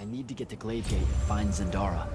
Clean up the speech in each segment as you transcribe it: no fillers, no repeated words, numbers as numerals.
need to get to Glaive Gate and find Zendara.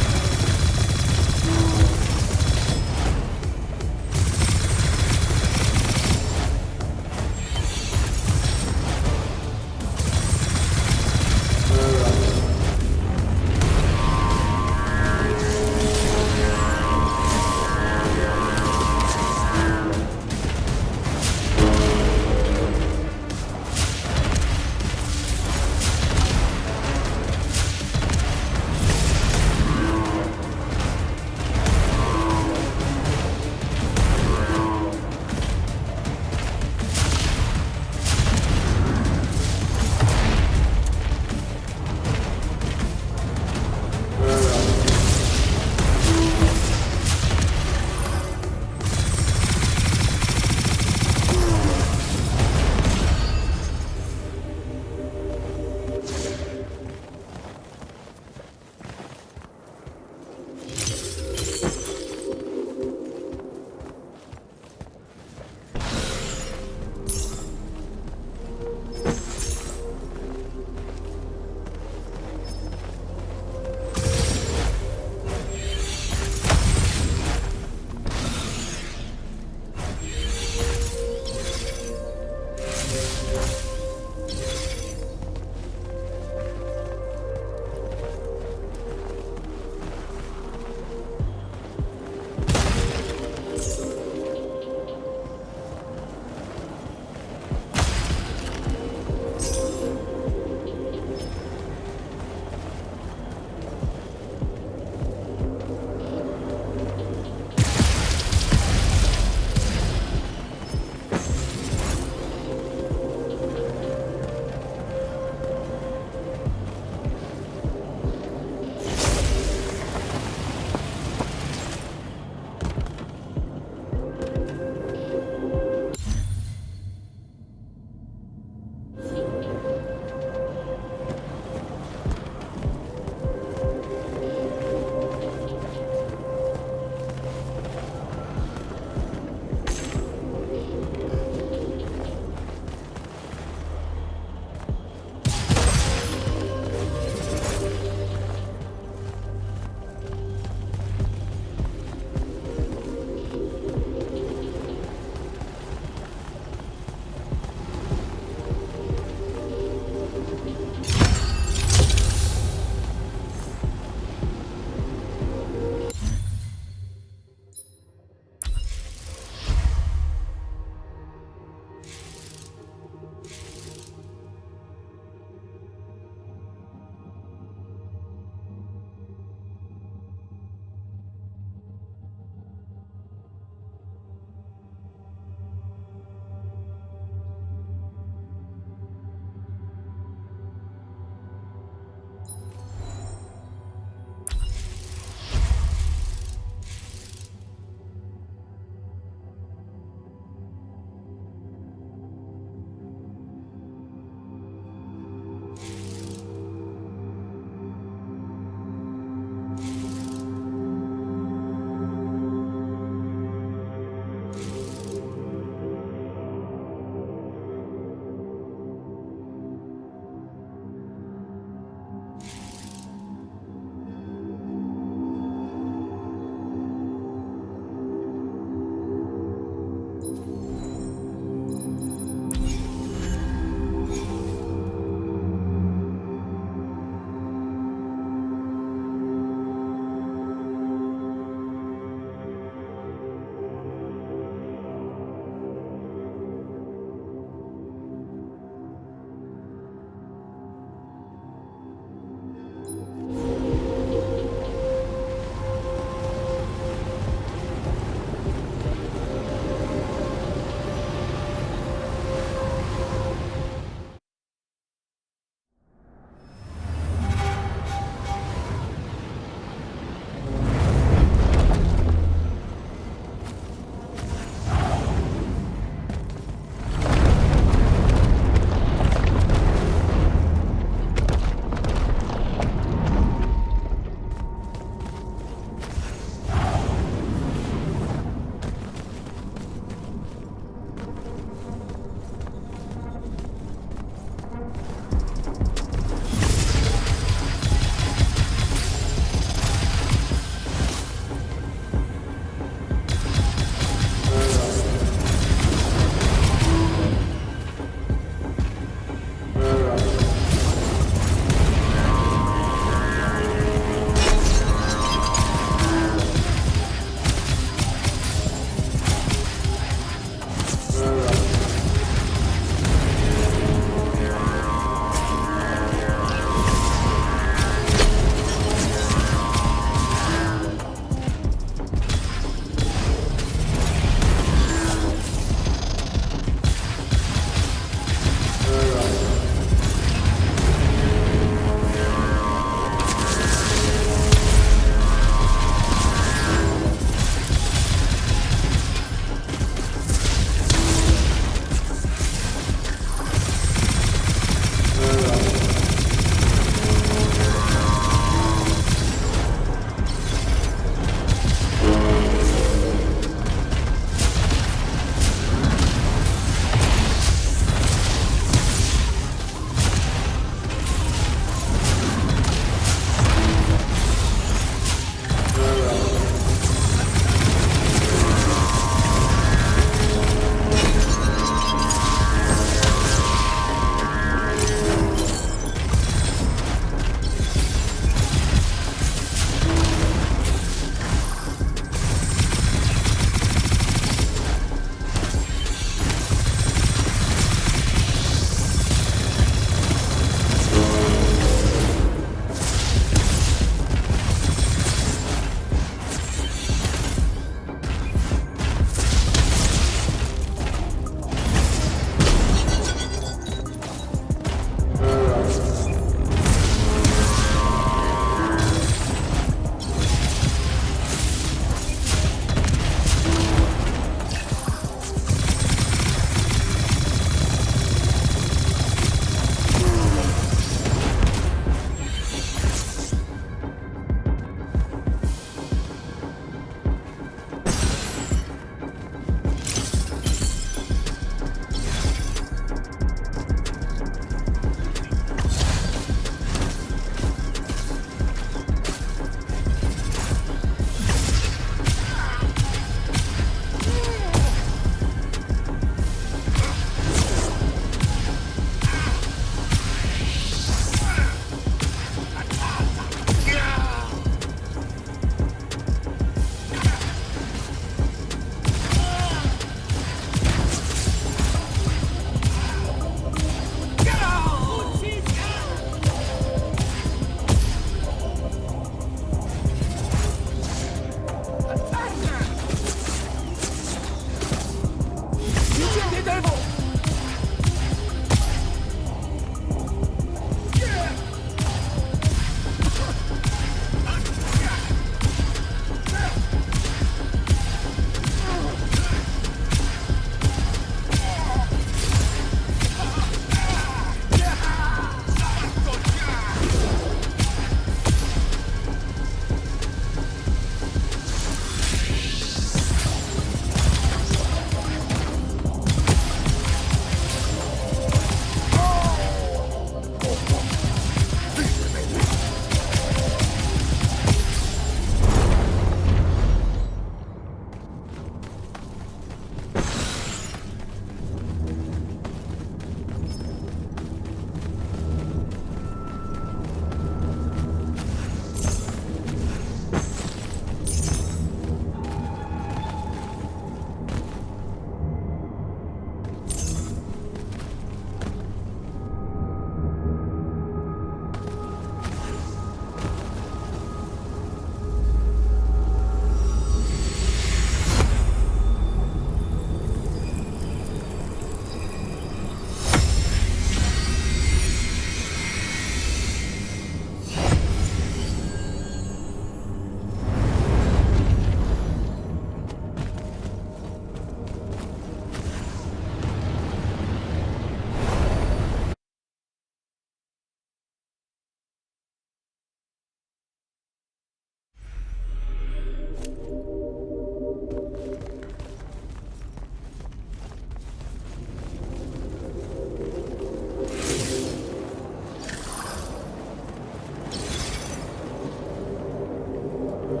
The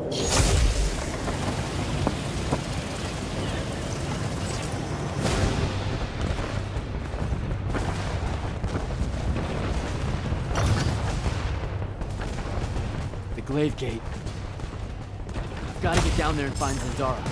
Glaive Gate. I've got to get down there and find Zendara.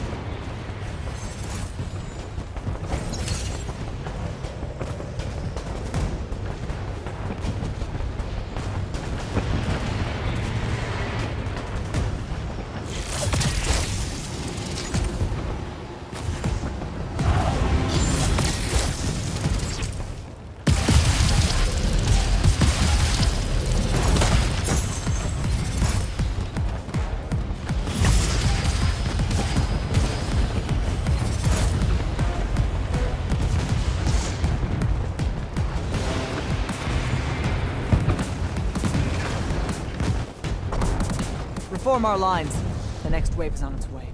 Reform our lines. The next wave is on its way.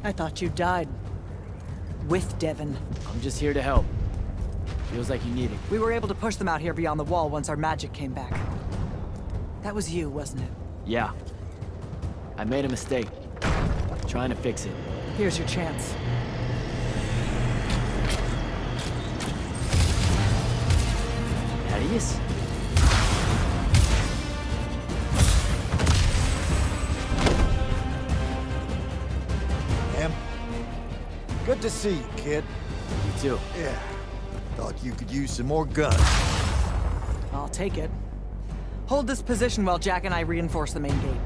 I thought you died. With Devon. I'm just here to help. Feels like you need it. We were able to push them out here beyond the wall once our magic came back. That was you, wasn't it? Yeah. I made a mistake. Trying to fix it. Here's your chance. Thaddeus? Good to see you, kid. You too. Yeah. Thought you could use some more guns. I'll take it. Hold this position while Jack and I reinforce the main gate.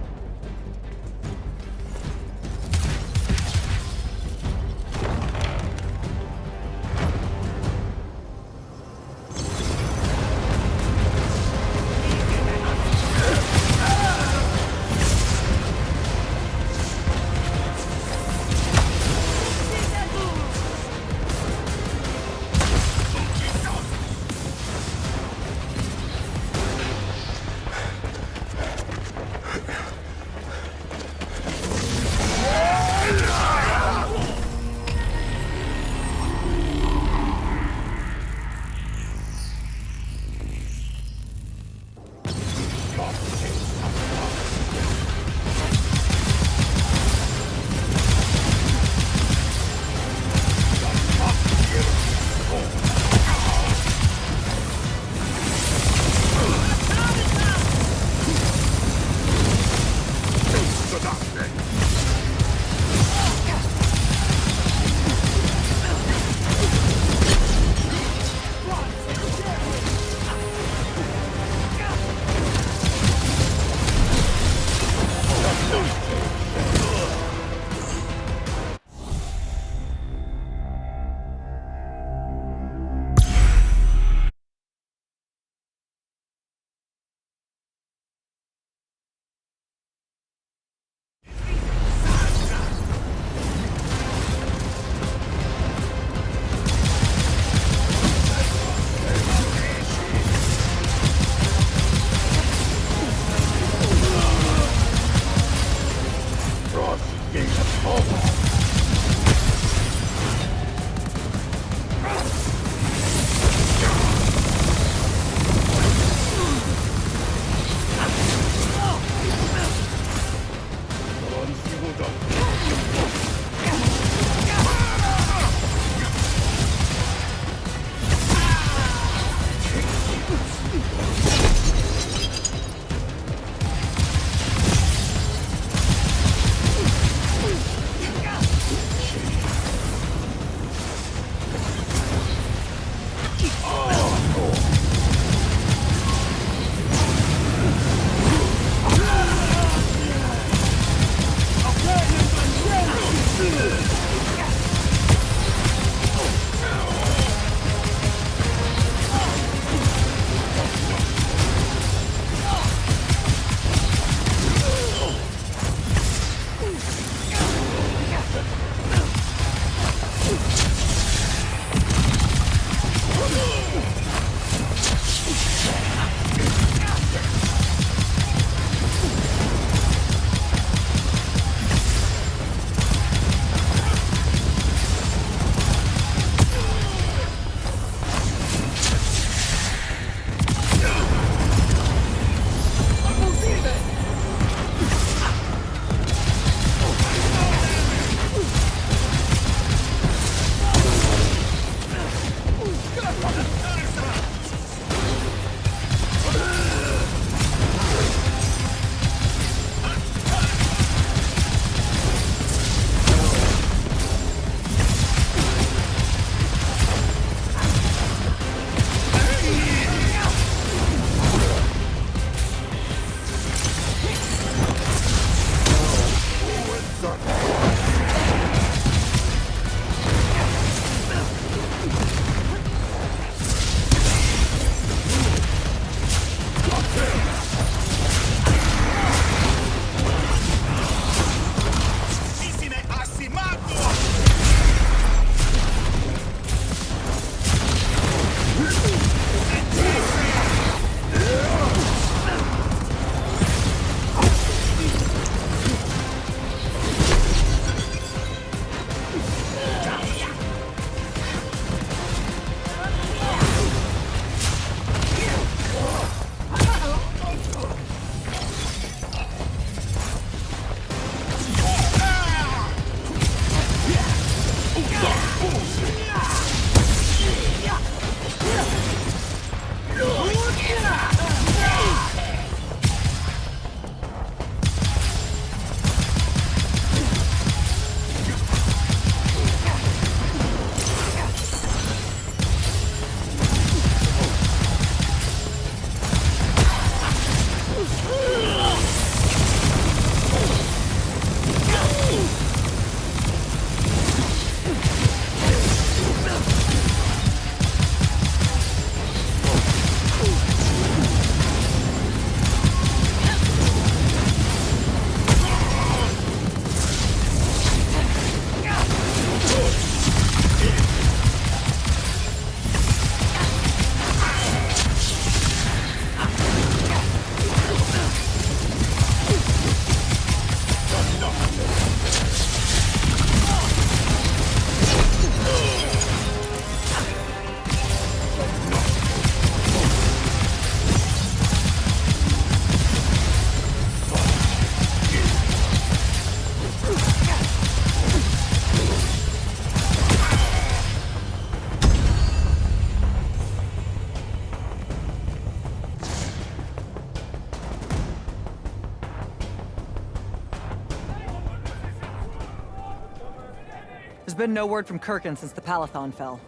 There's been no word from Kirkin since the Palathon fell.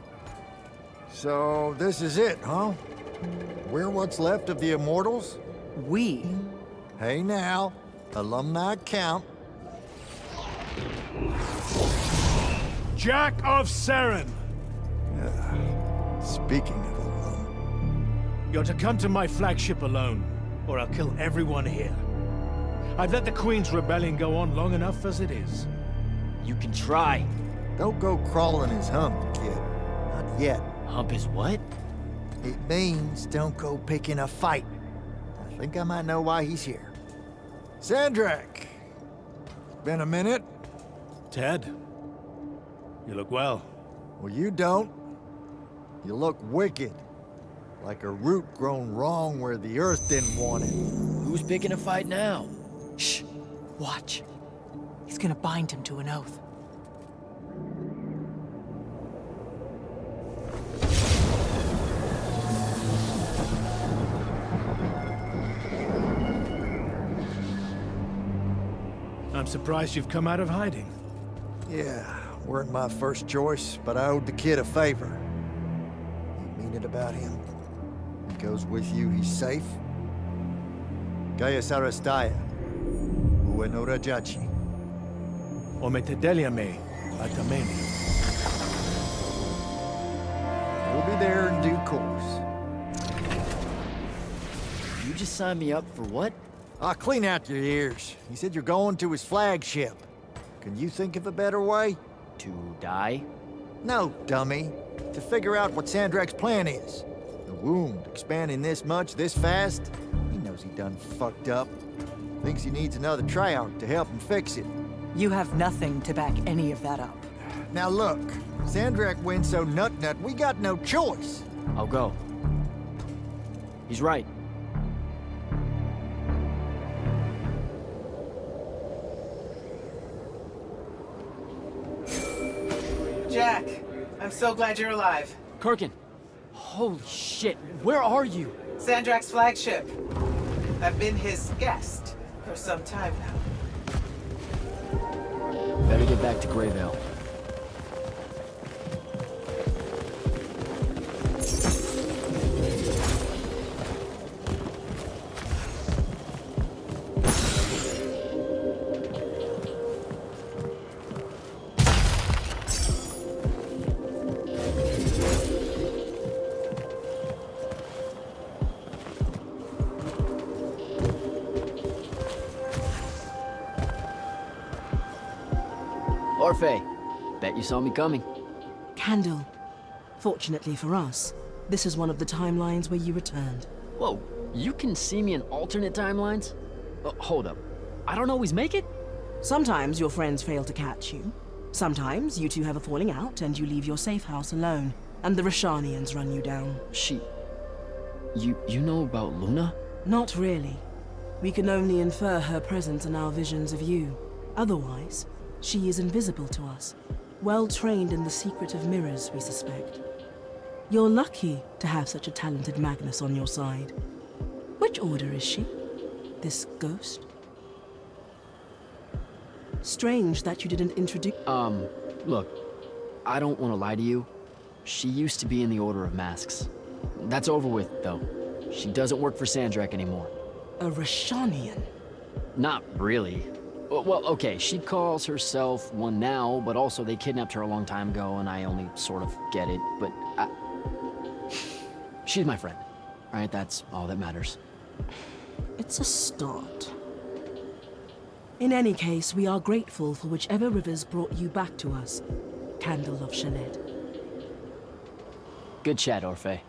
So, this is it, huh? We're what's left of the Immortals? We? Hey now, alumni count. Jack of Saren! Speaking of alum, You're to come to my flagship alone, or I'll kill everyone here. I've let the Queen's rebellion go on long enough as it is. You can try. don't go crawling his hump, kid. Not yet. Hump is what? It means don't go picking a fight. I think I might know why he's here. Sandrak! Been a minute? Ted, you look well. Well, you don't. You look wicked. Like a root grown wrong where the earth didn't want it. Who's picking a fight now? Shh. Watch. He's gonna bind him to an oath. I'm surprised you've come out of hiding. Yeah, weren't my first choice, but I owed the kid a favor. You mean it about him? He goes with you, he's safe? Gaius Arastaya. Ueno Rajachi. O me te deliame, atameni. We'll be there in due course. You just signed me up for what? I'll clean out your ears. He said you're going to his flagship. Can you think of a better way? To die? No, dummy. To figure out what Sandrak's plan is. The wound expanding this much, this fast? He knows he done fucked up. Thinks he needs another tryout to help him fix it. You have nothing to back any of that up. Now look, Sandrak wins so nut-nut, we got no choice. I'll go. He's right. Jack, I'm so glad you're alive. Kirkin! Holy shit, where are you? Sandrak's flagship. I've been his guest for some time now. Better get back to Greyvale. Orphe, bet you saw me coming. Candle. Fortunately for us, this is one of the timelines where you returned. Whoa, you can see me in alternate timelines? Hold up, I don't always make it? Sometimes your friends fail to catch you. Sometimes you two have a falling out and you leave your safe house alone, and the Rashanians run you down. You know about Luna? Not really. We can only infer her presence in our visions of you. Otherwise, she is invisible to us. Well trained in the secret of mirrors, we suspect. You're lucky to have such a talented Magnus on your side. Which order is she? This ghost? Strange that you didn't introduce... Look, I don't want to lie to you. She used to be in the Order of Masks. That's over with, though. She doesn't work for Sandrak anymore. A Rashanian? Not really. Well, okay, she calls herself one now, but also they kidnapped her a long time ago, and I only sort of get it, but she's my friend, right? That's all that matters. It's a start. In any case, we are grateful for whichever rivers brought you back to us, Candle of Shaled. Good chat, Orphe.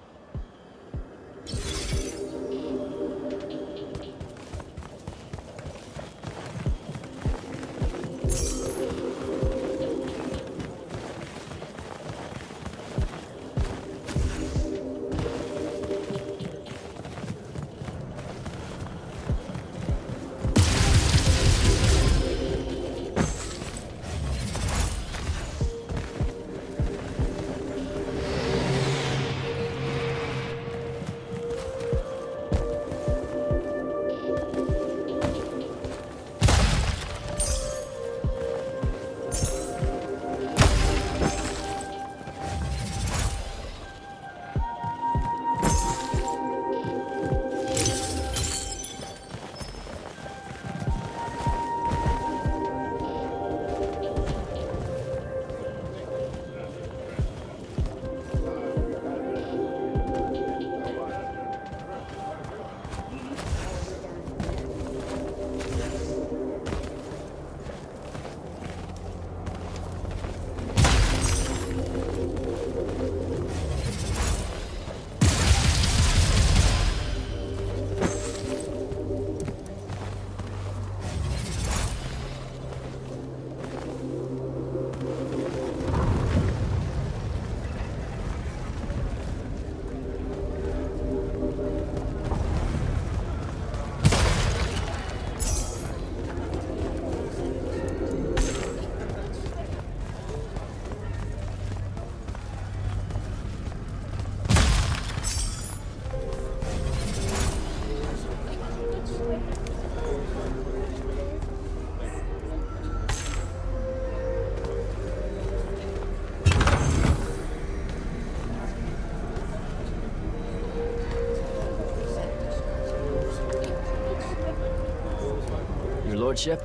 Your lordship,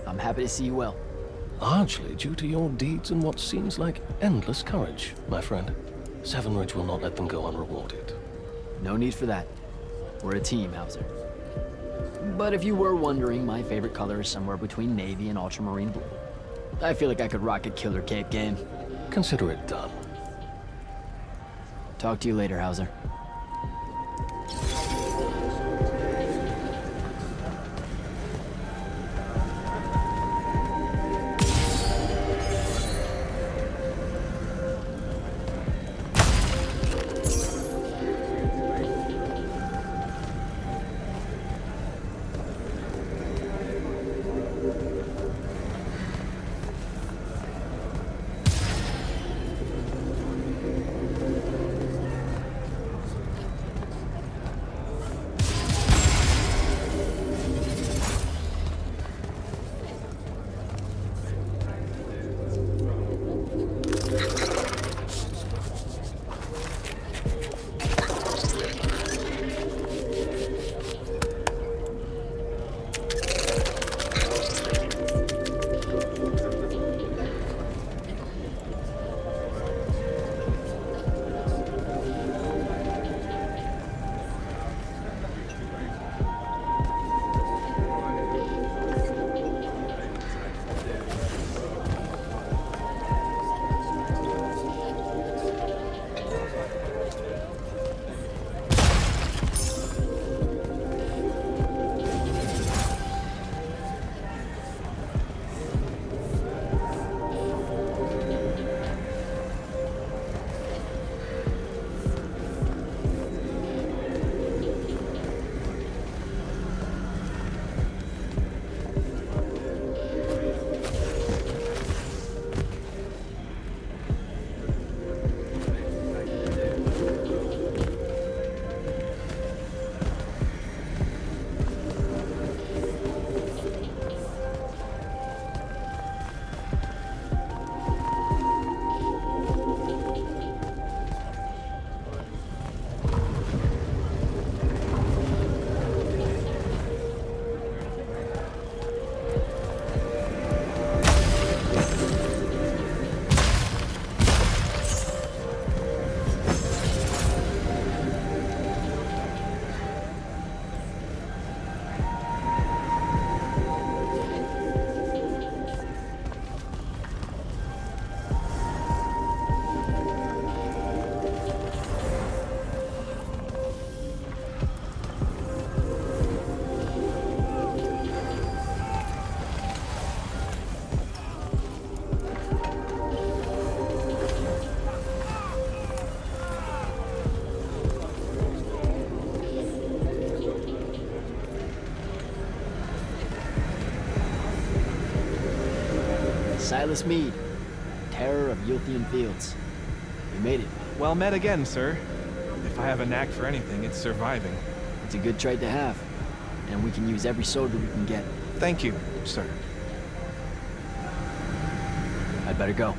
I'm happy to see you well. Largely due to your deeds and what seems like endless courage, my friend. Sevenridge will not let them go unrewarded. No need for that. We're a team, Hauser. But if you were wondering, my favorite color is somewhere between navy and ultramarine blue. I feel like I could rock a killer cape game. Consider it done. Talk to you later, Hauser. Silas Meade, terror of Yulthian Fields. We made it. Well met again, sir. If I have a knack for anything, it's surviving. It's a good trait to have, and we can use every soldier we can get. Thank you, sir. I'd better go.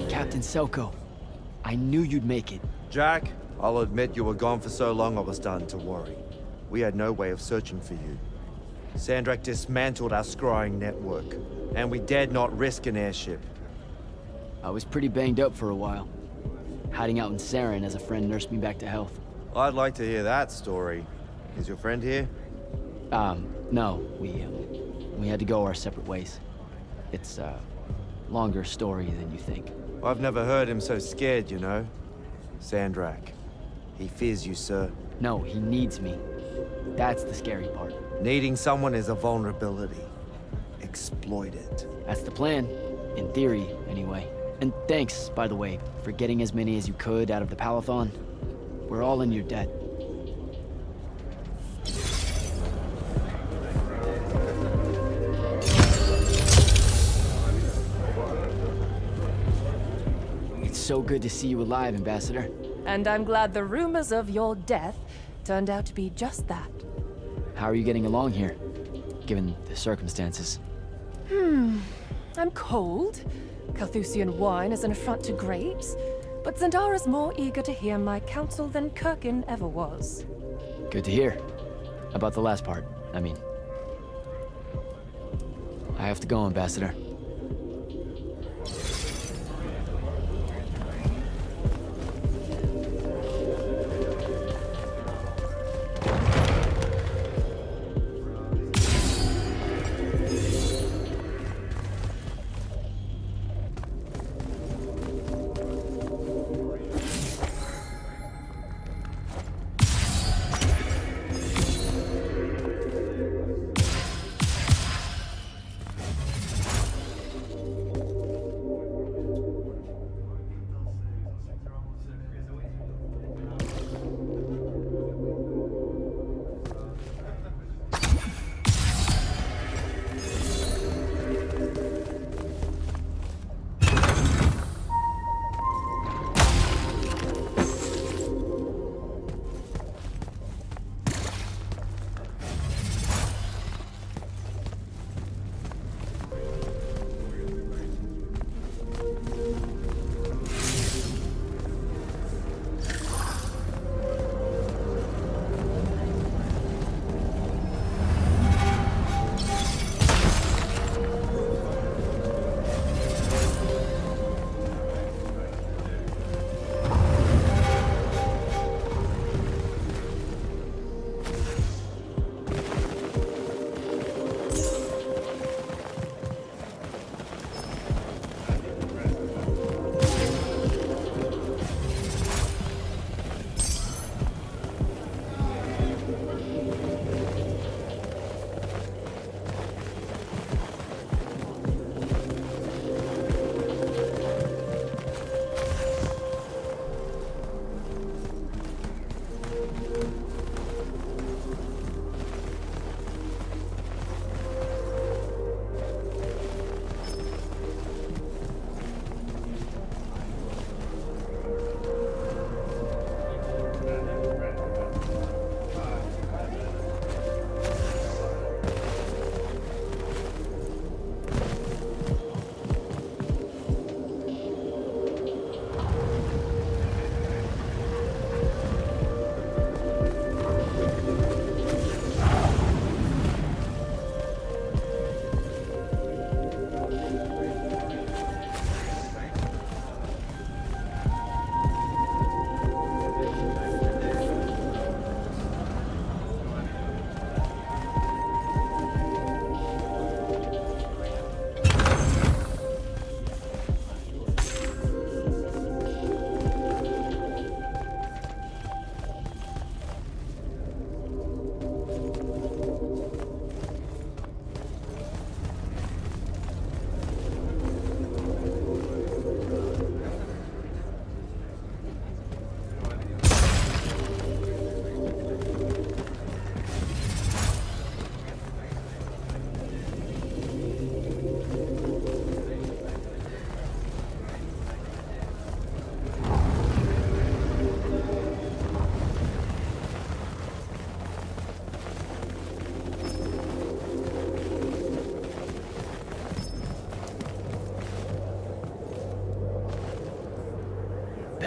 Captain Selko, I knew you'd make it. Jack, I'll admit you were gone for so long I was starting to worry. We had no way of searching for you. Sandrak dismantled our scrying network, and we dared not risk an airship. I was pretty banged up for a while, hiding out in Saren as a friend nursed me back to health. I'd like to hear that story. Is your friend here? No, we had to go our separate ways. It's a longer story than you think. I've never heard him so scared, you know. Sandrak. He fears you, sir. No, he needs me. That's the scary part. Needing someone is a vulnerability. Exploit it. That's the plan. In theory, anyway. And thanks, by the way, for getting as many as you could out of the Palathon. We're all in your debt. It's so good to see you alive, Ambassador. And I'm glad the rumors of your death turned out to be just that. How are you getting along here, given the circumstances? I'm cold. Carthusian wine is an affront to grapes. but Zendara's more eager to hear my counsel than Kirkin ever was. Good to hear. About the last part, I mean. I have to go, Ambassador.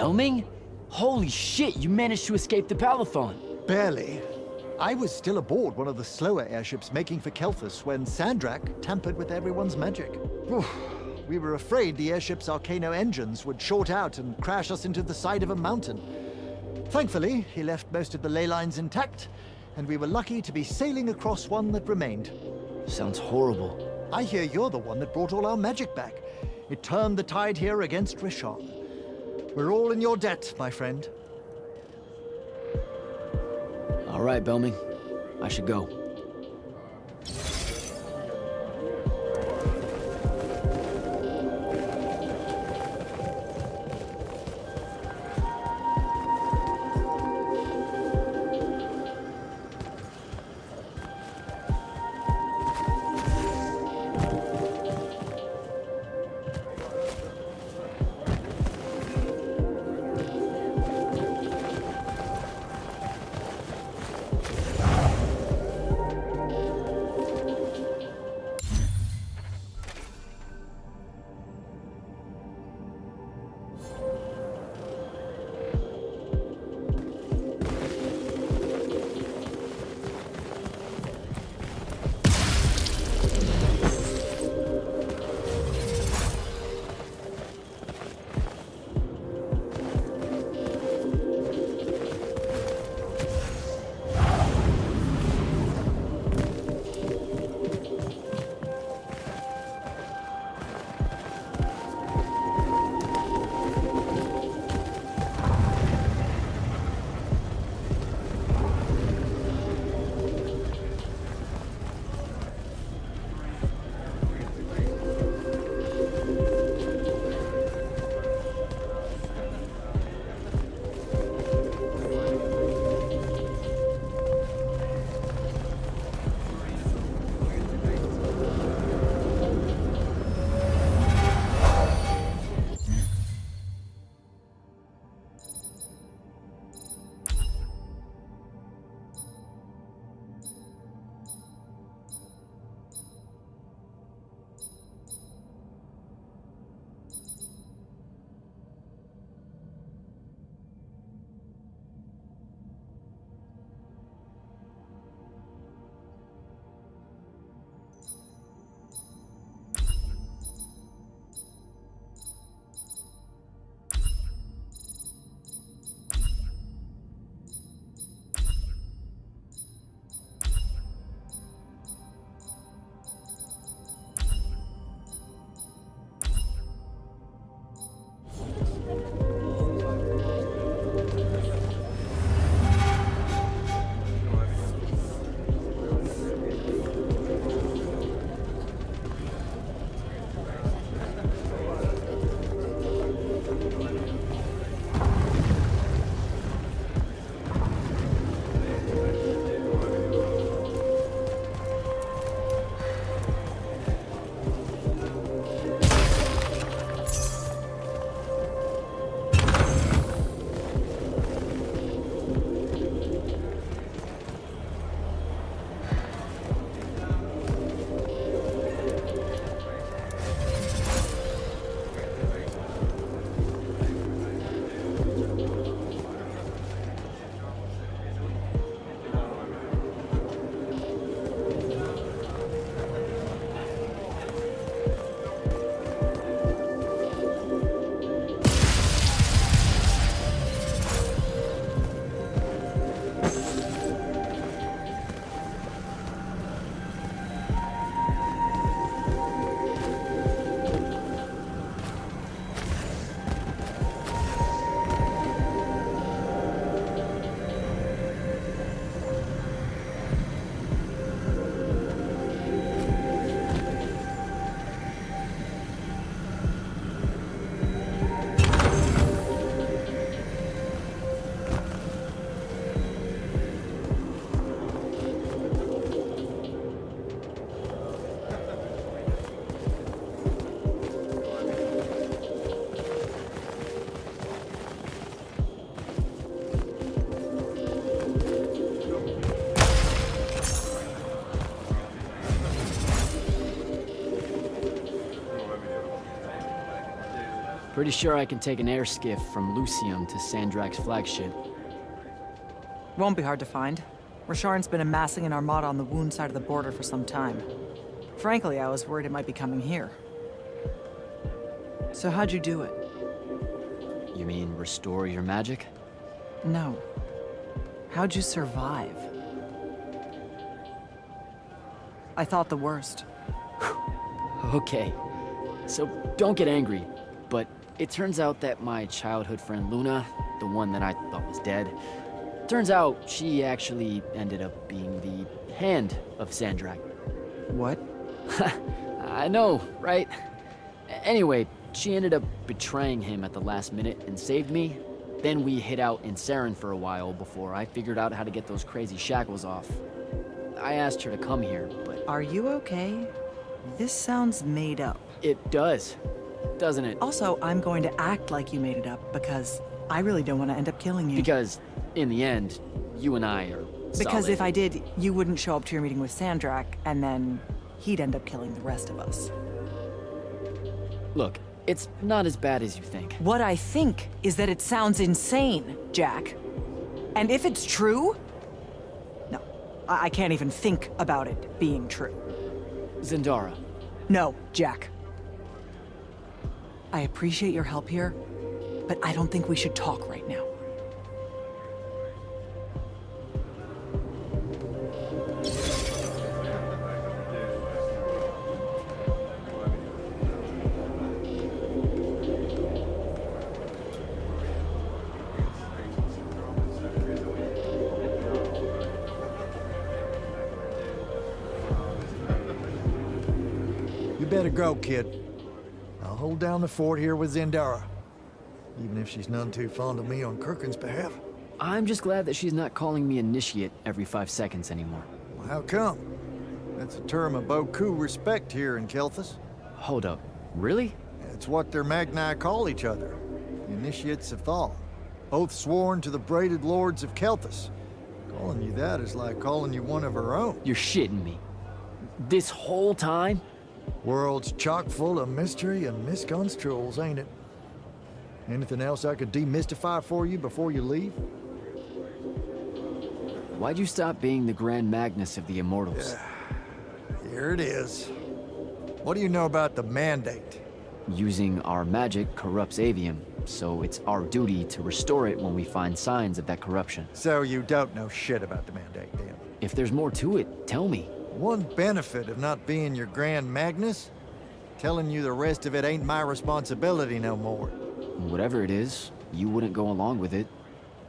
Belming? Holy shit, you managed to escape the Palathon. Barely. I was still aboard one of the slower airships making for Kelthus when Sandrak tampered with everyone's magic. Oof. We were afraid the airship's Arcano engines would short out and crash us into the side of a mountain. Thankfully, he left most of the ley lines intact, and we were lucky to be sailing across one that remained. Sounds horrible. I hear you're the one that brought all our magic back. It turned the tide here against Rishon. We're all in your debt, my friend. All right, Belming. I should go. Pretty sure I can take an air skiff from Lucium to Sandrak's flagship. Won't be hard to find. Rasharn's been amassing an armada on the Wound side of the border for some time. Frankly, I was worried it might be coming here. So how'd you do it? You mean restore your magic? No. How'd you survive? I thought the worst. Okay, so don't get angry, but it turns out that my childhood friend Luna, the one that I thought was dead, turns out she actually ended up being the hand of Sandrak. What? I know, right? Anyway, she ended up betraying him at the last minute and saved me. Then we hid out in Saren for a while before I figured out how to get those crazy shackles off. I asked her to come here, but... Are you okay? This sounds made up. It does, doesn't it? Also, I'm going to act like you made it up because I really don't want to end up killing you. Because, in the end, you and I are Because solid. if I did, you wouldn't show up to your meeting with Sandrak, and then he'd end up killing the rest of us. Look, it's not as bad as you think. What I think is that it sounds insane, Jack. And if it's true... No, I can't even think about it being true. Zendara. No, Jack. I appreciate your help here, but I don't think we should talk right now. You better go, kid. I'll hold down the fort here with Zendara. Even if she's none too fond of me on Kirkin's behalf. I'm just glad that she's not calling me initiate every 5 seconds anymore. Well, how come? That's a term of beaucoup respect here in Kelthus. Hold up, really? It's what their Magni call each other. The Initiates of Thal. Both sworn to the braided lords of Kelthus. Calling you that is like calling you one of her own. You're shitting me. This whole time? World's chock full of mystery and misconstruals, ain't it? Anything else I could demystify for you before you leave? Why'd you stop being the Grand Magnus of the Immortals? Here it is. What do you know about the Mandate? Using our magic corrupts Avium, so it's our duty to restore it when we find signs of that corruption. So you don't know shit about the Mandate, then? If there's more to it, tell me. One benefit of not being your Grand Magnus? Telling you the rest of it ain't my responsibility no more. Whatever it is, you wouldn't go along with it.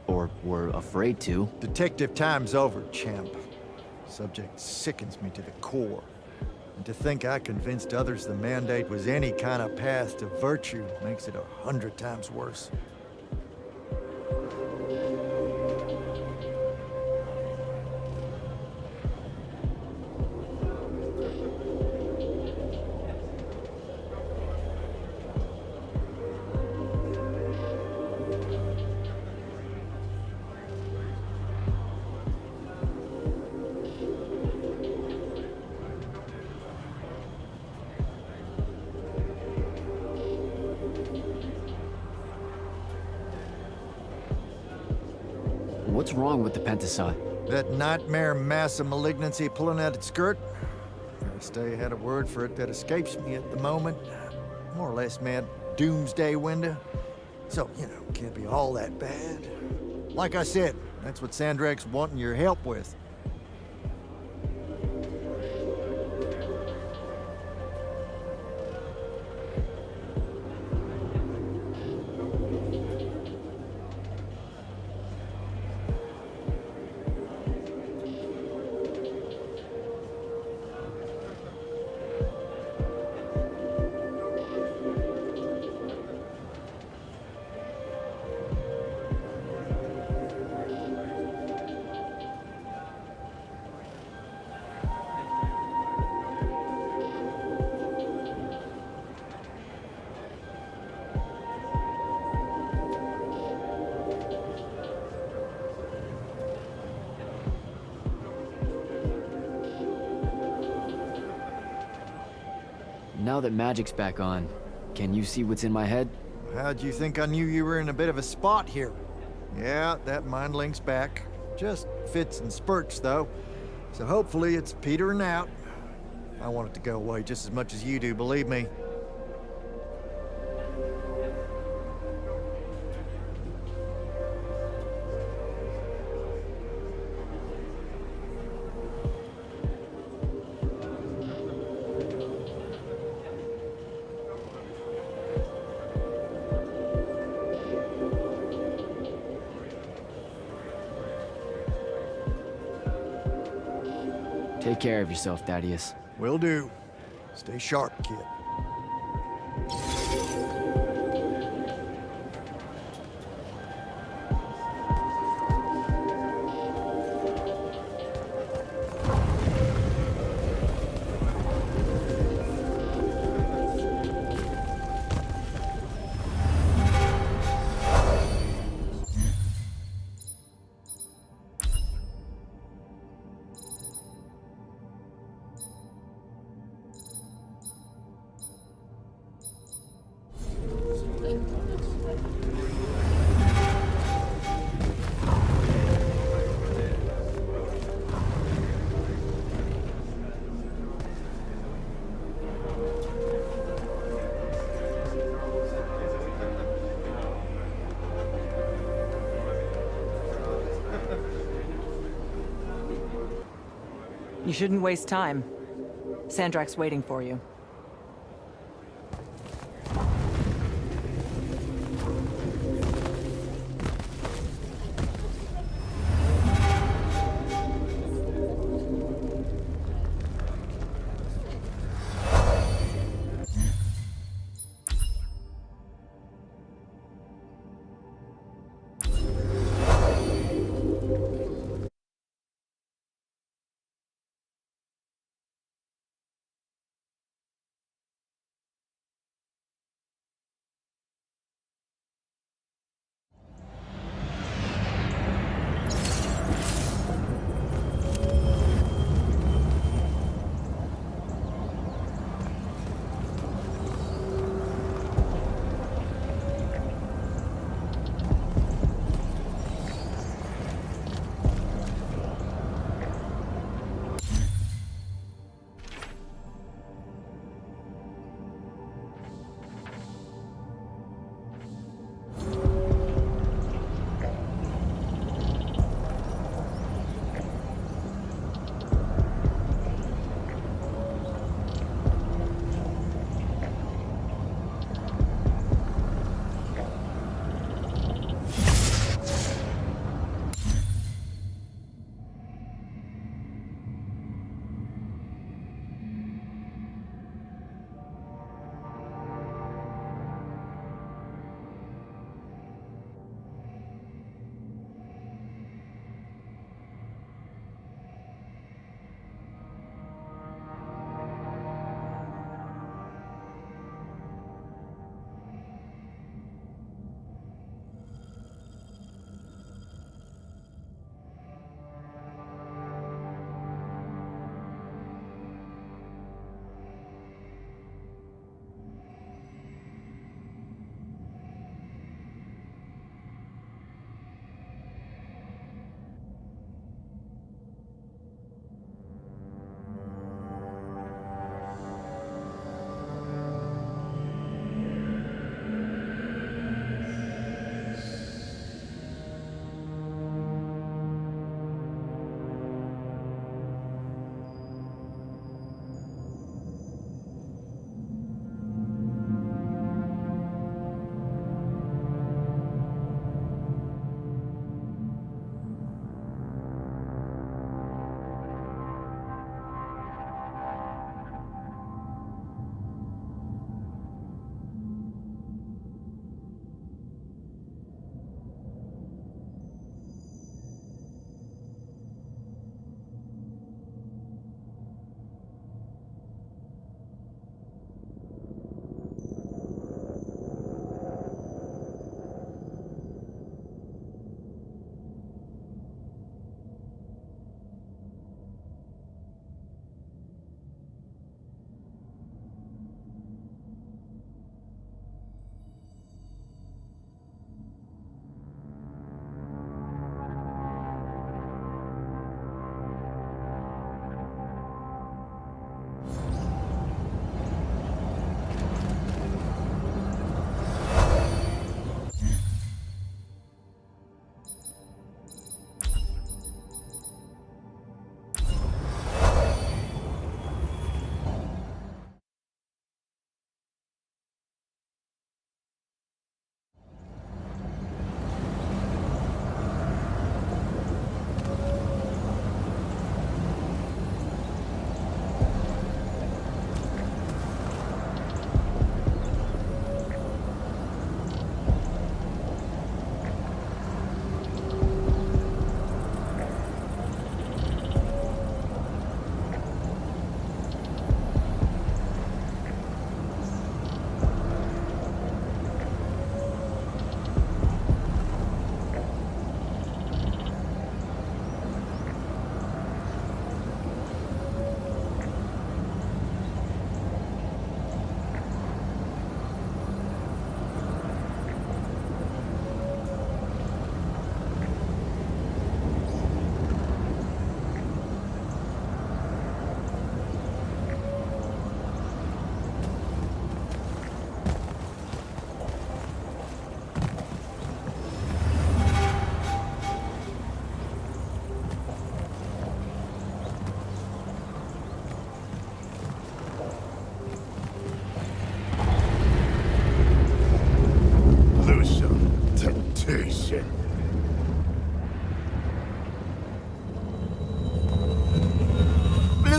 Or were afraid to. Detective time's over, champ. Subject sickens me to the core. And to think I convinced others the Mandate was any kind of path to virtue makes it 100 times worse. What's wrong with the Pentasod? That nightmare mass of malignancy pulling at its skirt? Stay had a word for it that escapes me at the moment. More or less, man, doomsday window. So, you know, can't be all that bad. Like I said, that's what Sandrak's wanting your help with. Now that magic's back on, can you see what's in my head? How'd you think I knew you were in a bit of a spot here? Yeah, that mind link's back. Just fits and spurts, though. So hopefully it's petering out. I want it to go away just as much as you do, believe me. Take care of yourself, Thaddeus. Will do. Stay sharp, kid. You shouldn't waste time. Sandrak's waiting for you.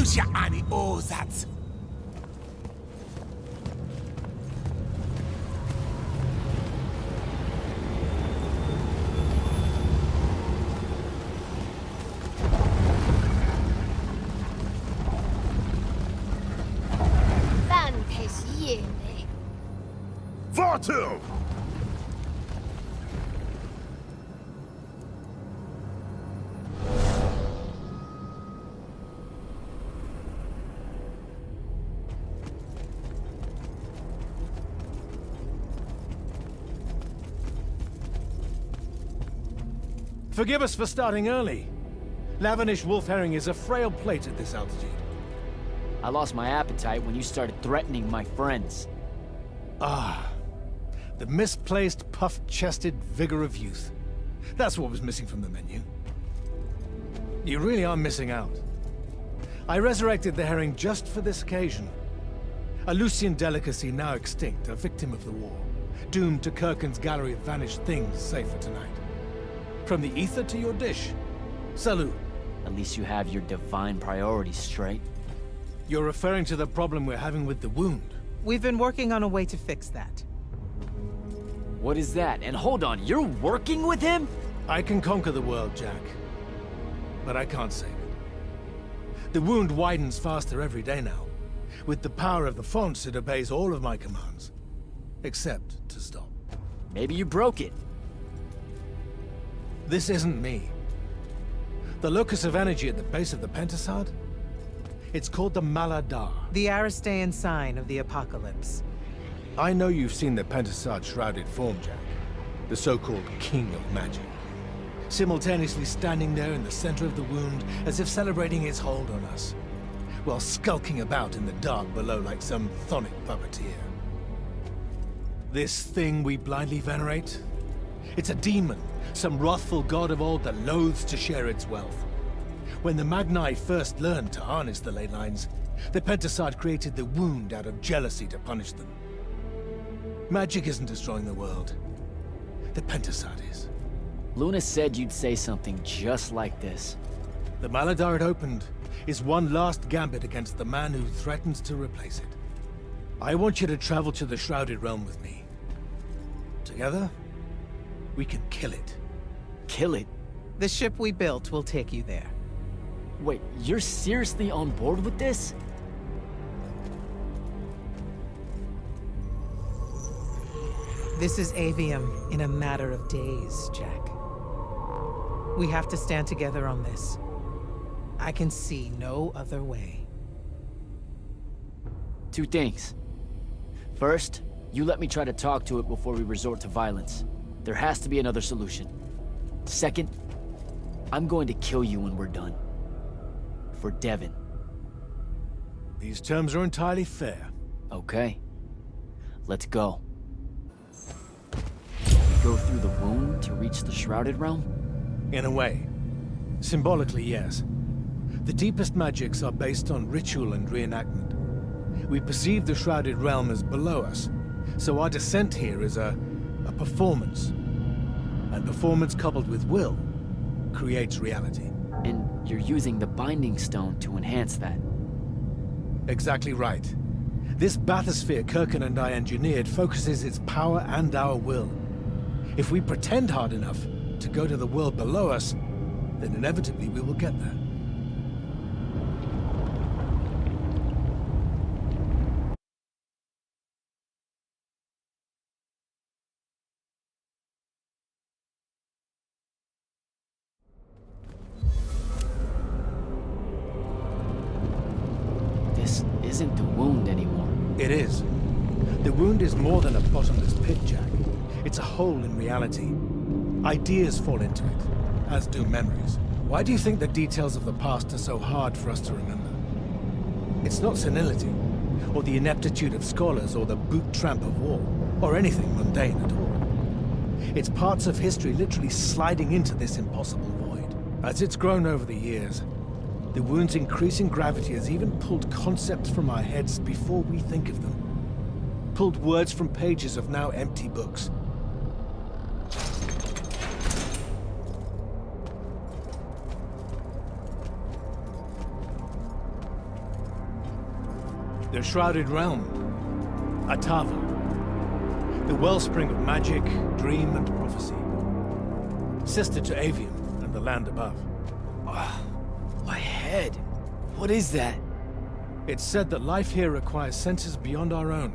Muss ja eine Orsatz. Warte! Forgive us for starting early. Lavinish wolf herring is a frail plate at this altitude. I lost my appetite when you started threatening my friends. Ah, the misplaced, puff-chested vigor of youth. That's what was missing from the menu. You really are missing out. I resurrected the herring just for this occasion. A Lucian delicacy now extinct, a victim of the war, doomed to Kirkin's gallery of vanished things, save for tonight. From the ether to your dish. Salut. At least you have your divine priorities straight. You're referring to the problem we're having with the wound. We've been working on a way to fix that. What is that? And hold on, you're working with him? I can conquer the world, Jack. But I can't save it. The wound widens faster every day now. With the power of the fonts, it obeys all of my commands. Except to stop. Maybe you broke it. This isn't me. The locus of energy at the base of the Pentasod? It's called the Maladar. The Aristean sign of the apocalypse. I know you've seen the Pentasod's shrouded form, Jack. The so-called King of Magic. Simultaneously standing there in the center of the wound, as if celebrating his hold on us, while skulking about in the dark below like some chthonic puppeteer. This thing we blindly venerate? It's a demon, some wrathful god of old that loathes to share its wealth. When the Magni first learned to harness the ley lines, the Pentasod created the wound out of jealousy to punish them. Magic isn't destroying the world. The Pentasod is. Luna said you'd say something just like this. The Maladar it opened is one last gambit against the man who threatens to replace it. I want you to travel to the Shrouded Realm with me. Together, we can kill it. Kill it? The ship we built will take you there. Wait, you're seriously on board with this? This is Aveum in a matter of days, Jack. We have to stand together on this. I can see no other way. Two things. First, you let me try to talk to it before we resort to violence. There has to be another solution. Second, I'm going to kill you when we're done. For Devon. These terms are entirely fair. Okay. Let's go. We go through the wound to reach the Shrouded Realm? In a way. Symbolically, yes. The deepest magics are based on ritual and reenactment. We perceive the Shrouded Realm as below us, so our descent here is a performance. And performance coupled with will creates reality. And you're using the Binding Stone to enhance that. Exactly right. This bathysphere Kirkin and I engineered focuses its power and our will. If we pretend hard enough to go to the world below us, then inevitably we will get there. This isn't the wound anymore. It is. The wound is more than a bottomless pit, Jack. It's a hole in reality. Ideas fall into it, as do memories. Why do you think the details of the past are so hard for us to remember? It's not senility, or the ineptitude of scholars, or the boot tramp of war, or anything mundane at all. It's parts of history literally sliding into this impossible void. As it's grown over the years, the wound's increasing gravity has even pulled concepts from our heads before we think of them. Pulled words from pages of now empty books. The Shrouded Realm. Atava. The wellspring of magic, dream, and prophecy. Sister to Aveum and the land above. My head. What is that? It's said that life here requires senses beyond our own.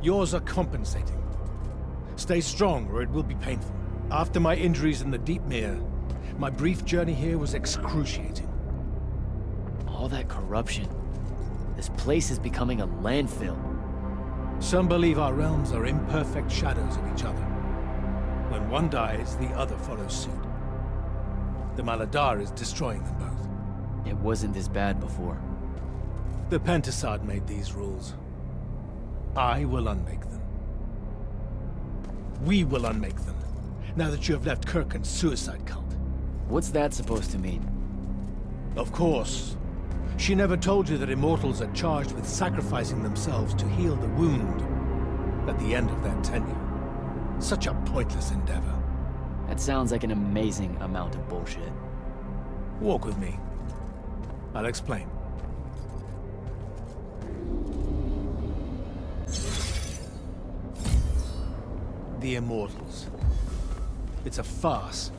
Yours are compensating. Stay strong, or it will be painful. After my injuries in the Deep Mere, my brief journey here was excruciating. All that corruption. This place is becoming a landfill. Some believe our realms are imperfect shadows of each other. When one dies, the other follows suit. The Maladar is destroying them both. It wasn't this bad before. The Pentasad made these rules. I will unmake them. We will unmake them, now that you have left Kirken's suicide cult. What's that supposed to mean? Of course. She never told you that Immortals are charged with sacrificing themselves to heal the wound at the end of their tenure. Such a pointless endeavor. That sounds like an amazing amount of bullshit. Walk with me. I'll explain. The Immortals. It's a farce.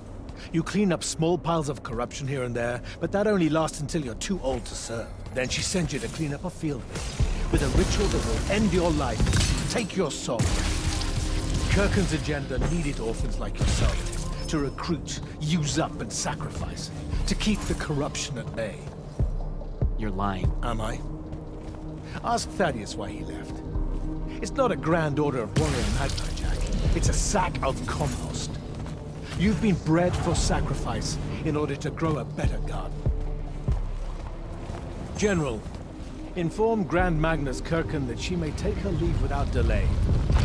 You clean up small piles of corruption here and there, but that only lasts until you're too old to serve. Then she sends you to clean up a field with a ritual that will end your life, take your soul. Kirken's agenda needed orphans like yourself to recruit, use up, and sacrifice, to keep the corruption at bay. You're lying. Am I? Ask Thaddeus why he left. It's not a grand order of warrior magpie, Jack. It's a sack of compost. You've been bred for sacrifice in order to grow a better garden. General, inform Grand Magnus Kirken that she may take her leave without delay.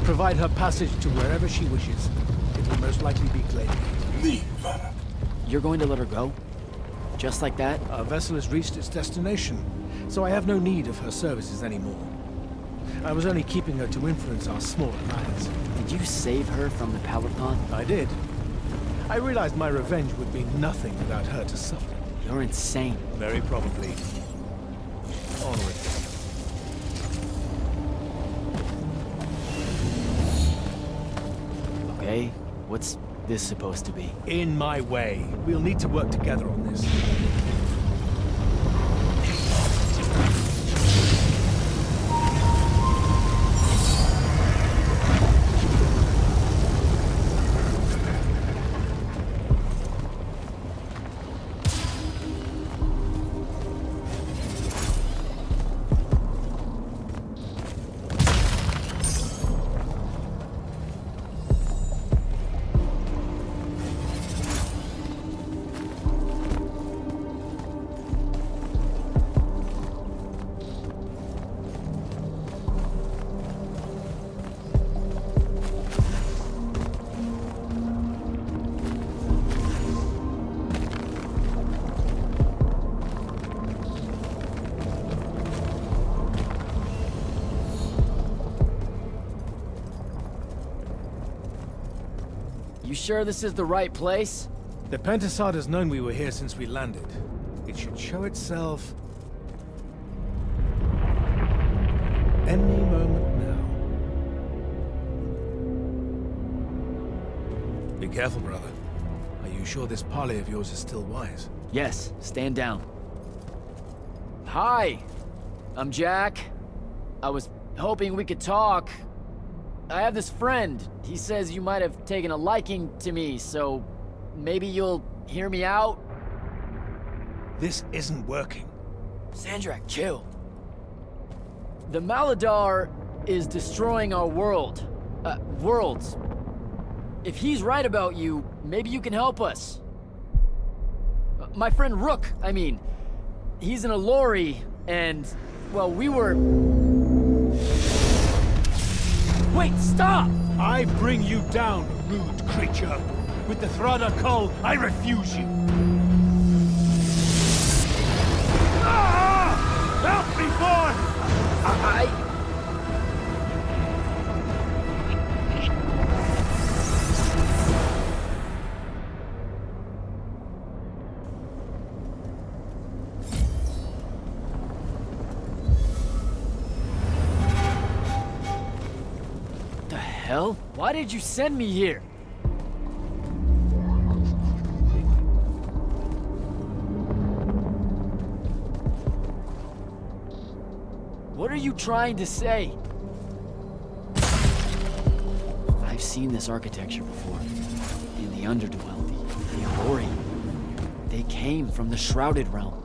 Provide her passage to wherever she wishes. It will most likely be Glade. Leave. You're going to let her go? Just like that? Our vessel has reached its destination, so I have no need of her services anymore. I was only keeping her to influence our small alliance. Did you save her from the Paladin? I did. I realized my revenge would be nothing without her to suffer. You're insane. Very probably. Onward. Okay, what's this supposed to be? In my way. We'll need to work together on this. You sure this is the right place? The Pentasad has known we were here since we landed. It should show itself any moment now. Be careful, brother. Are you sure this parley of yours is still wise? Yes, stand down. Hi, I'm Jack. I was hoping we could talk. I have this friend. He says you might have taken a liking to me, so maybe you'll hear me out? This isn't working. Sandrak, chill. The Maladar is destroying our world. Worlds. If he's right about you, maybe you can help us. My friend Rook, I mean. He's in a lorry, and, well, we were... Wait, stop! I bring you down, rude creature. With the Thrada Cull, I refuse you. Ah! Help me, boy! hell? Why did you send me here? What are you trying to say? I've seen this architecture before. In the Underdwell, the Elori. They came from the Shrouded Realm.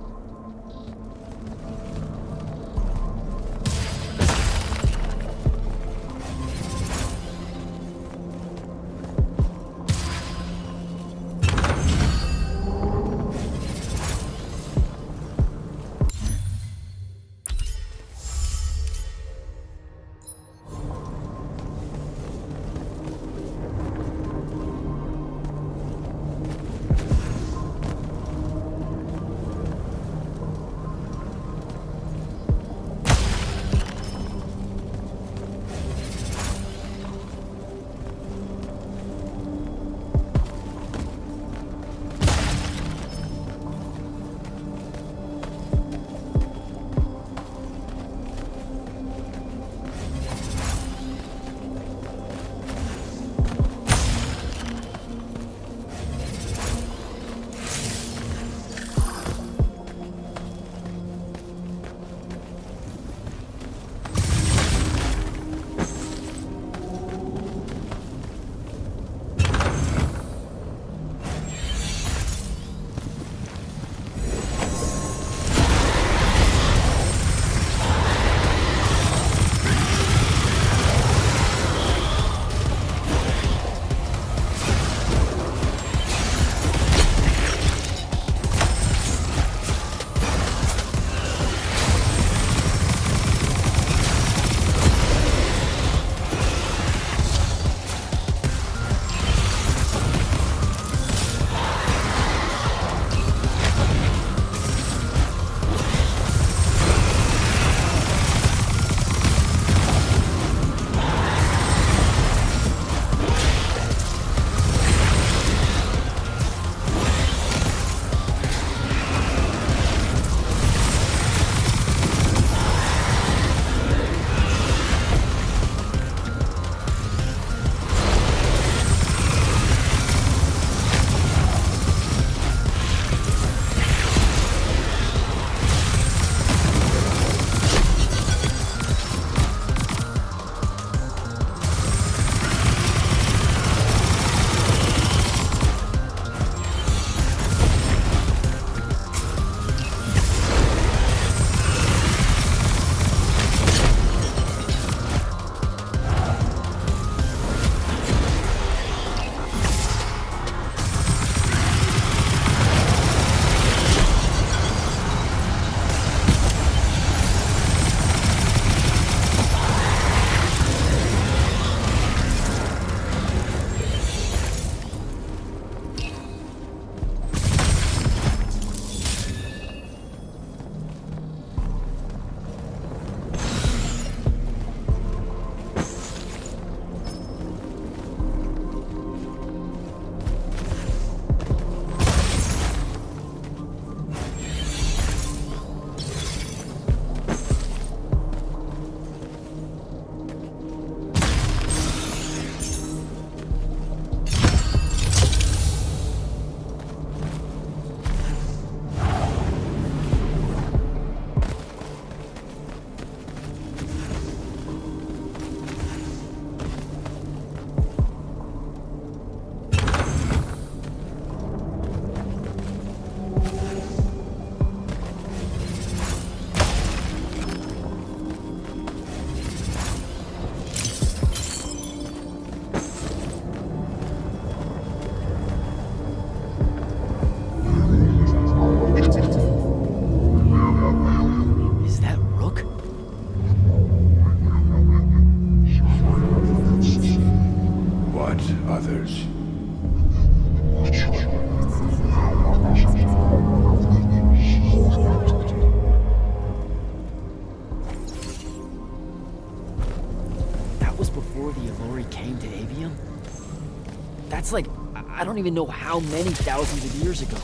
That's like, I don't even know how many thousands of years ago.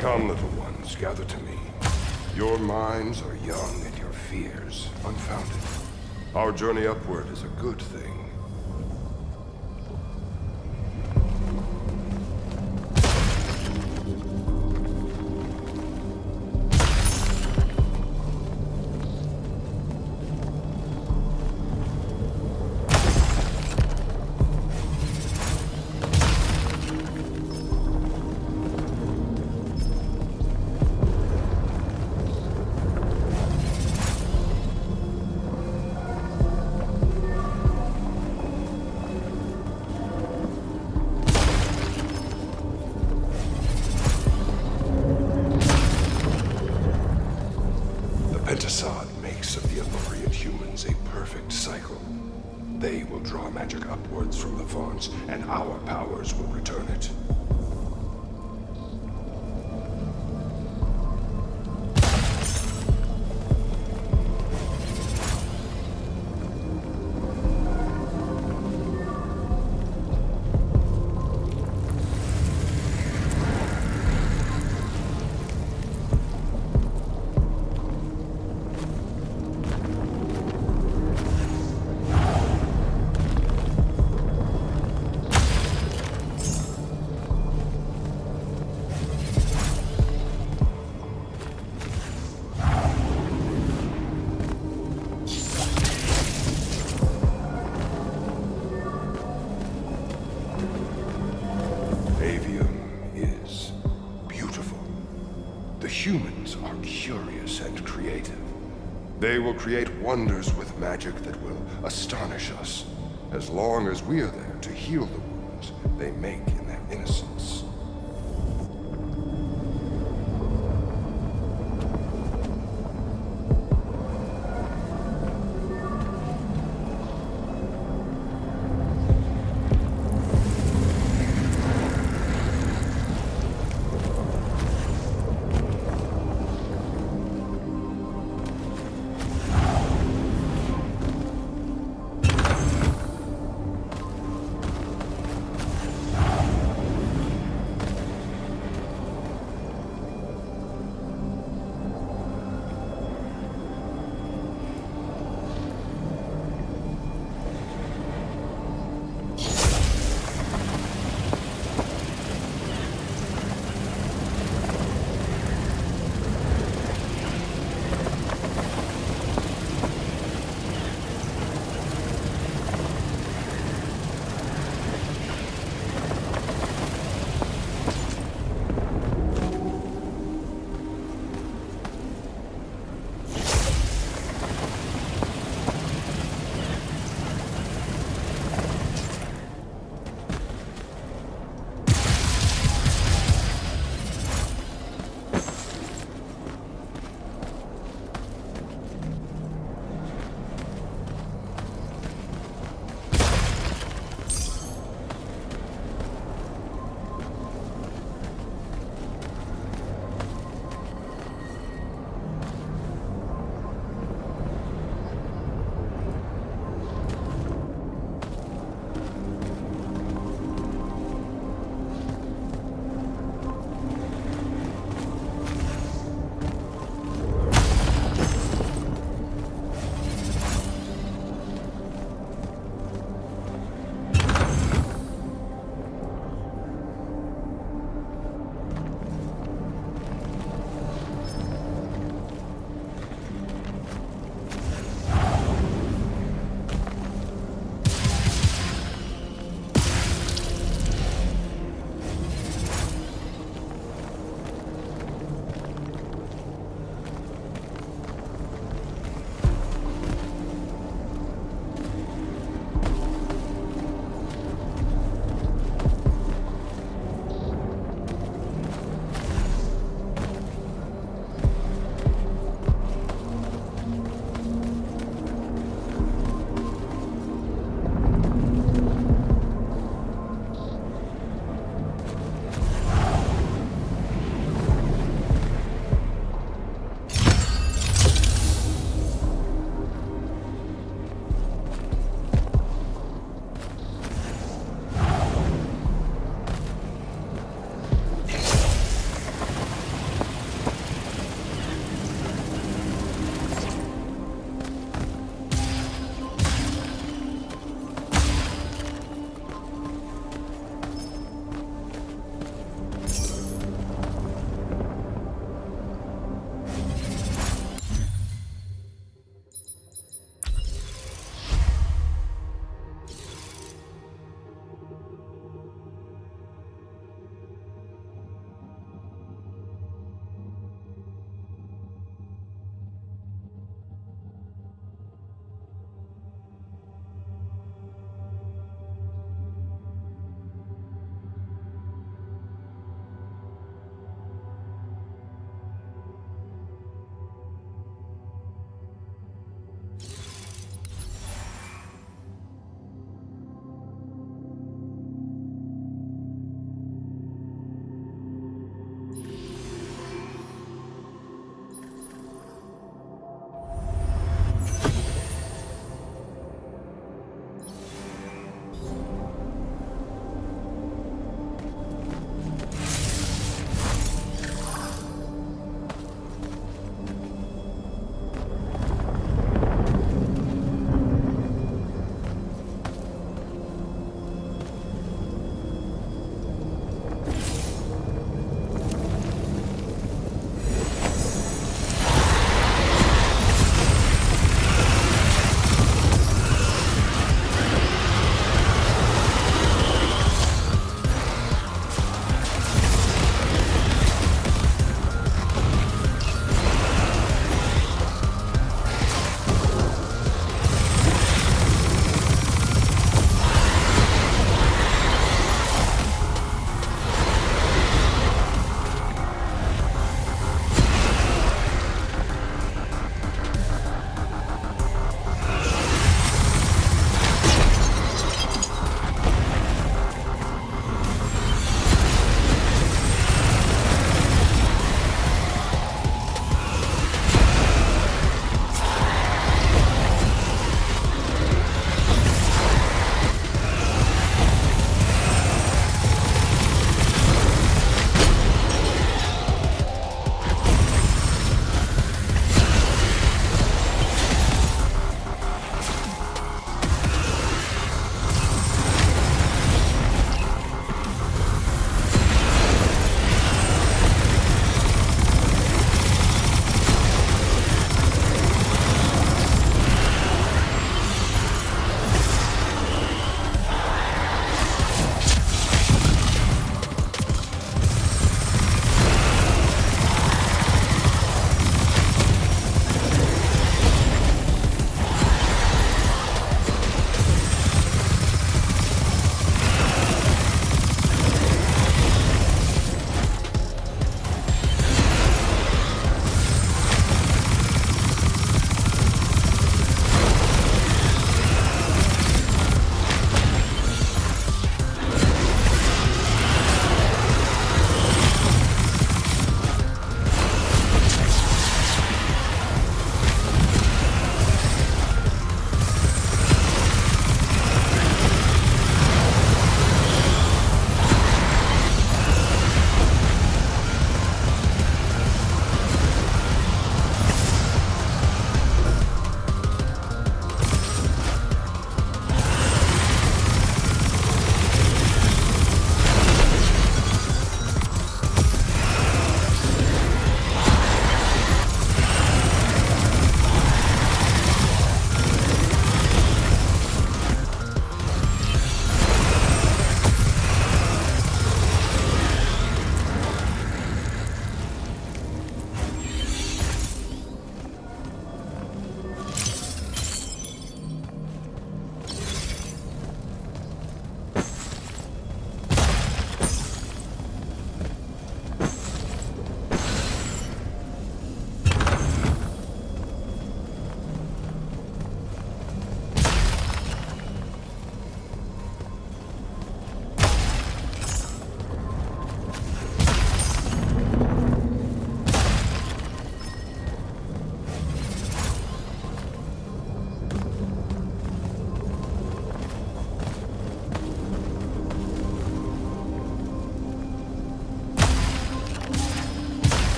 Come, little ones, gather to me. Your minds are young and your fears unfounded. Our journey upward is a good thing. Makes of the Elorian humans a perfect cycle. They will draw magic upwards from the fonts, and our powers will return it. Humans are curious and creative. They will create wonders with magic that will astonish us, as long as we are there to heal the wounds they make in their innocence.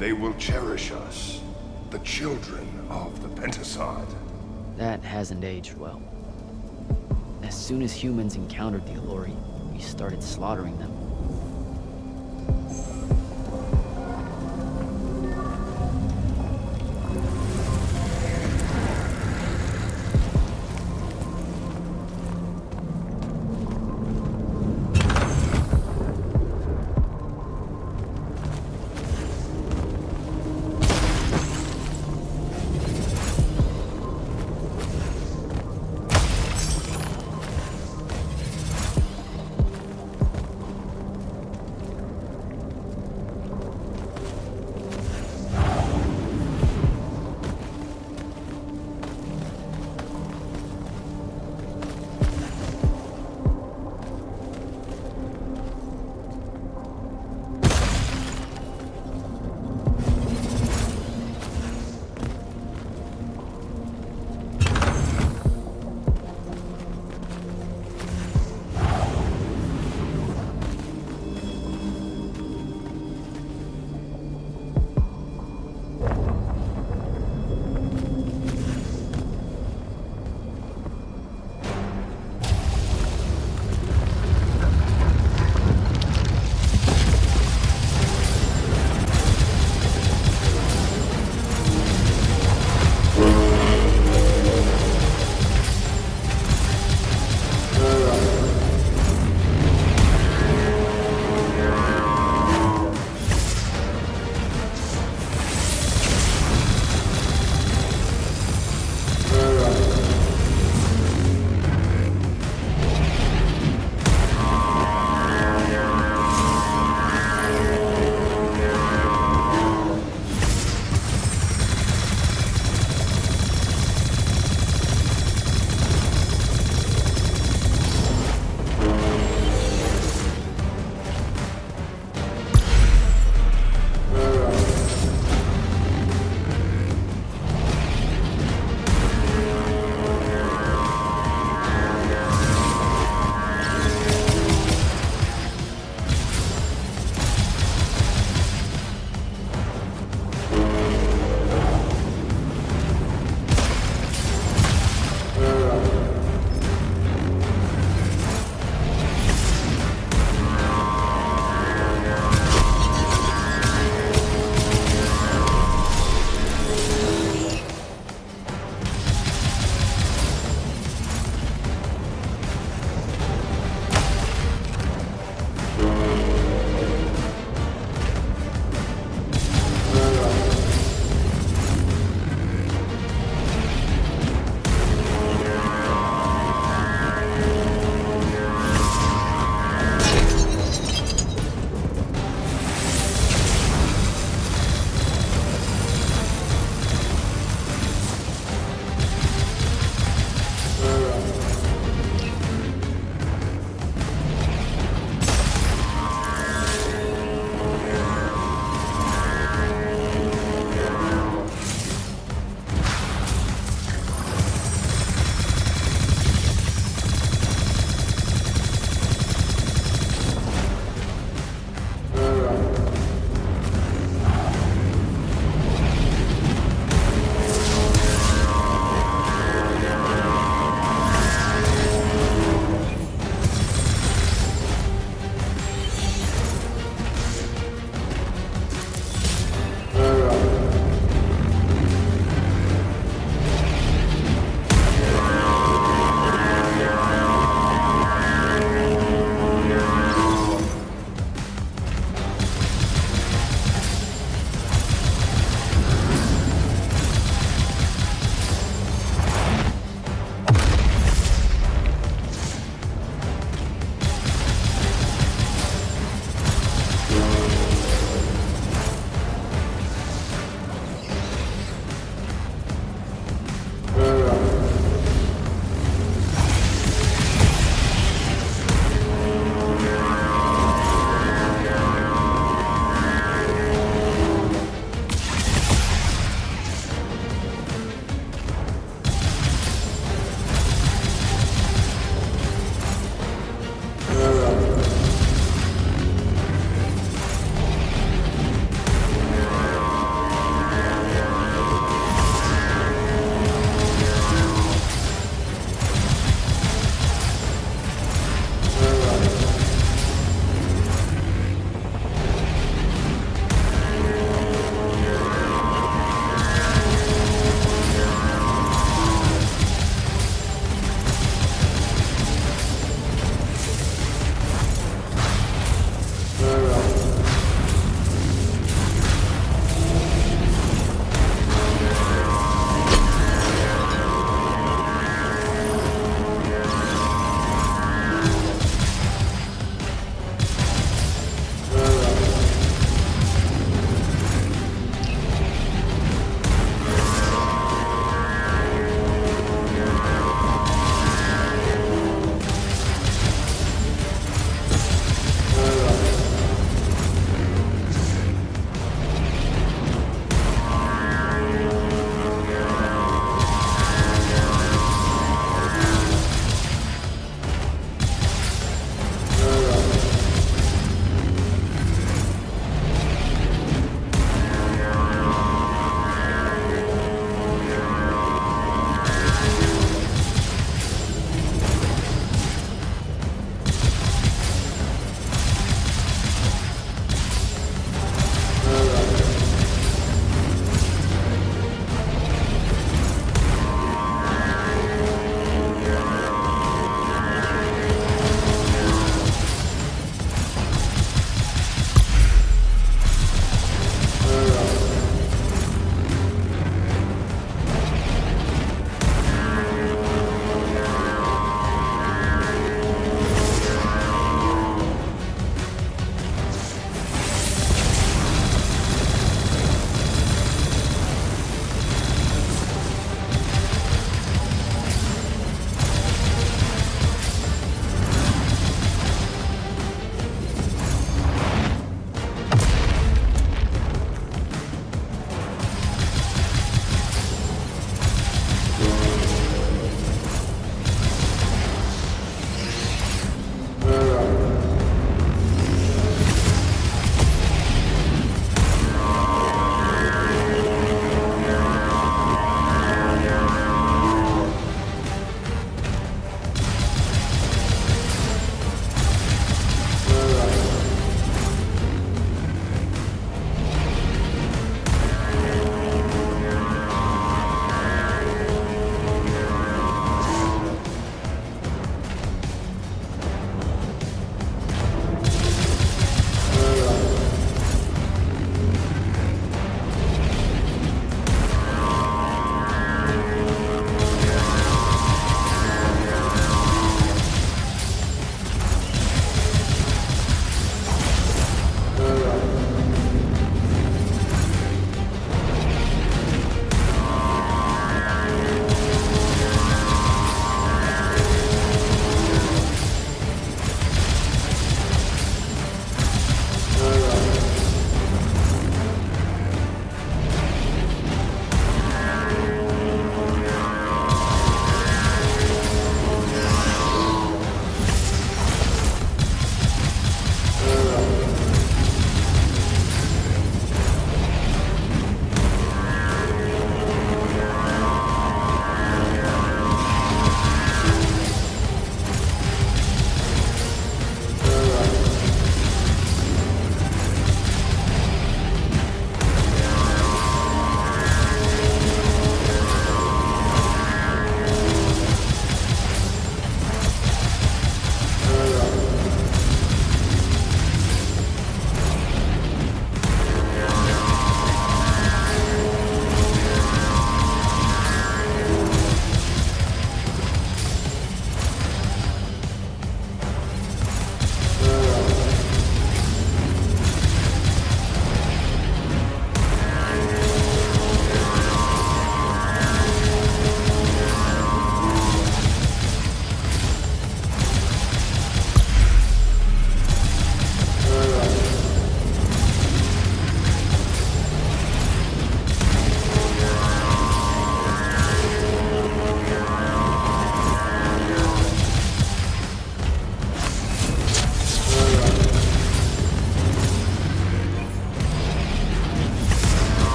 They will cherish us, the children of the Pentasod. That hasn't aged well. As soon as humans encountered the Allori, we started slaughtering them.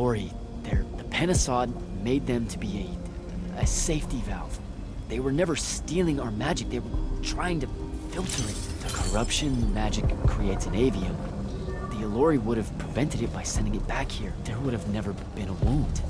Elori, the Penasod made them to be a safety valve. They were never stealing our magic, they were trying to filter it. The corruption magic creates in Avium. The Elori would have prevented it by sending it back here. There would have never been a wound.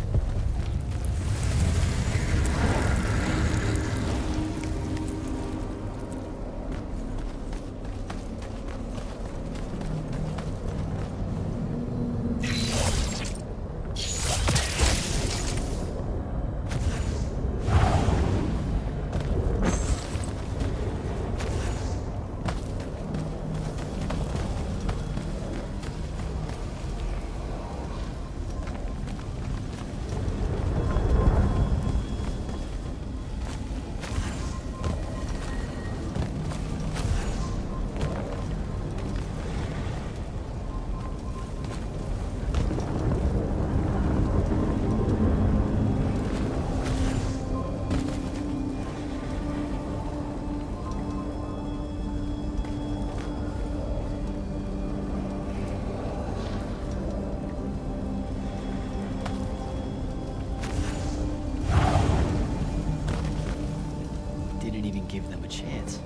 Give them a chance.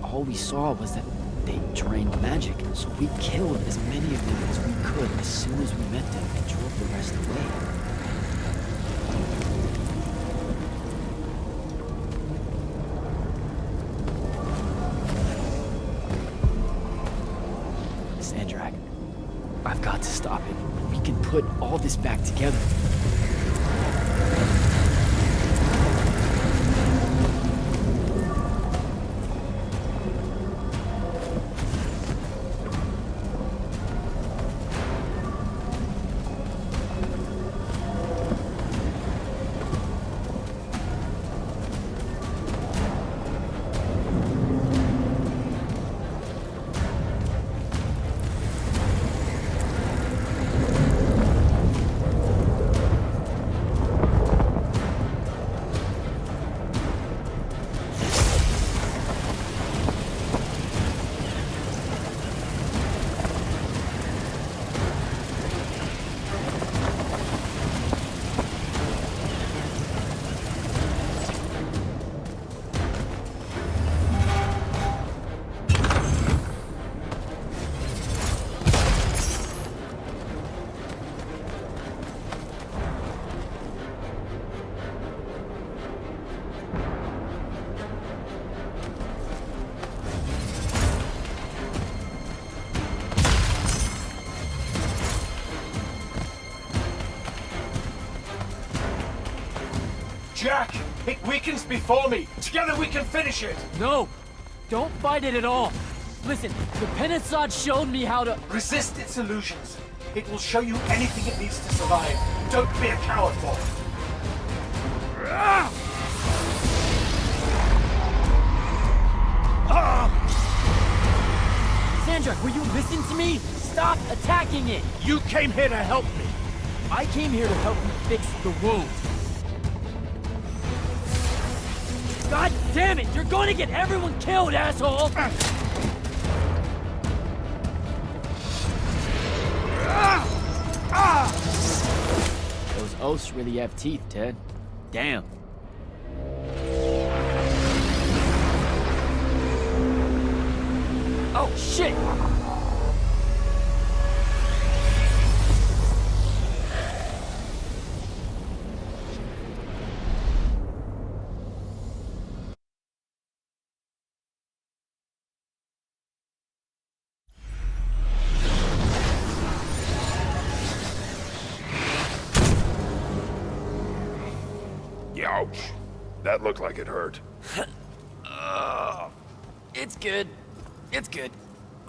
All we saw was that they drained magic, so we killed as many of them as we could as soon as we met them and drove the rest away. Sandrak, I've got to stop it. We can put all this back together. Jack! It weakens before me! Together we can finish it! No! Don't fight it at all! Listen, the Penasod showed me how to— Resist its illusions. It will show you anything it needs to survive. Don't be a coward, boy. Sandra, will you listen to me? Stop attacking it! You came here to help me. I came here to help you fix the wound. God damn it! You're going to get everyone killed, asshole! Those oaths really have teeth, Ted. Damn. Oh, shit! Ouch. That looked like it hurt. It's good. It's good.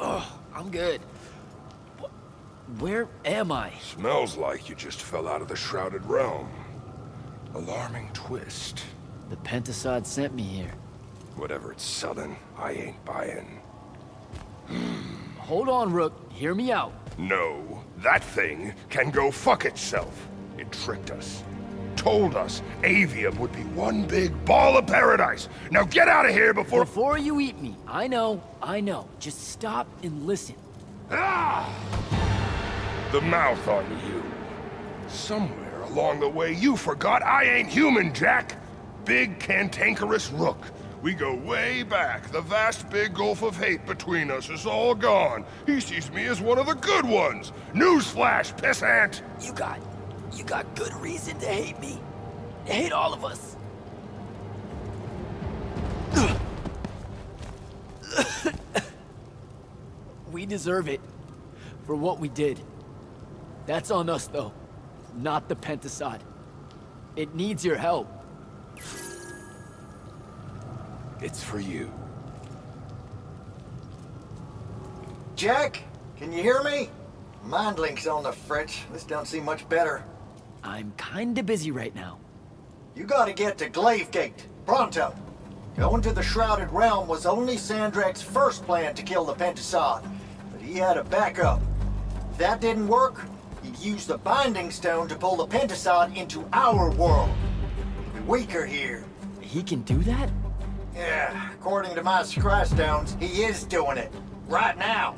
Oh, I'm good. Where am I? Smells like you just fell out of the Shrouded Realm. Alarming twist. The Pentasod sent me here. Whatever it's selling, I ain't buying. Hold on, Rook. Hear me out. No, that thing can go fuck itself. It tricked us. Told us Avium would be one big ball of paradise. Now get out of here before— Before you eat me. I know. Just stop and listen. Ah! The mouth on you. Somewhere along the way, you forgot I ain't human, Jack. Big, cantankerous rook. We go way back. The vast big gulf of hate between us is all gone. He sees me as one of the good ones. Newsflash, pissant! You got good reason to hate me. Hate all of us. We deserve it for what we did. That's on us, though, not the Pentasod. It needs your help. It's for you. Jack, can you hear me? Mind link's on the fritz. This don't seem much better. I'm kinda busy right now. You gotta get to Glavegate, pronto. Going to the Shrouded Realm was only Sandrak's first plan to kill the Pentasod, but he had a backup. If that didn't work, he'd use the Binding Stone to pull the Pentasod into our world. He'll be weaker here. He can do that? Yeah, according to my scry stones, he is doing it. Right now.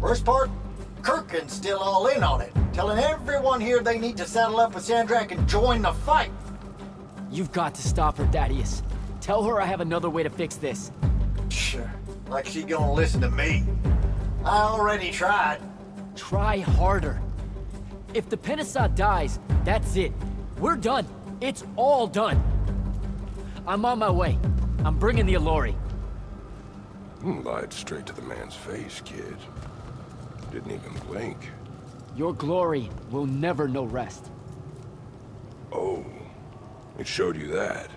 Worst part? Kirkin's still all in on it, telling everyone here they need to saddle up with Sandrak and join the fight. You've got to stop her, Thaddeus. Tell her I have another way to fix this. Sure. Like she gonna listen to me. I already tried. Try harder. If the Pentasod dies, that's it. We're done. It's all done. I'm on my way. I'm bringing the Allori. Lied straight to the man's face, kid. Didn't even blink. Your glory will never know rest. Oh, it showed you that.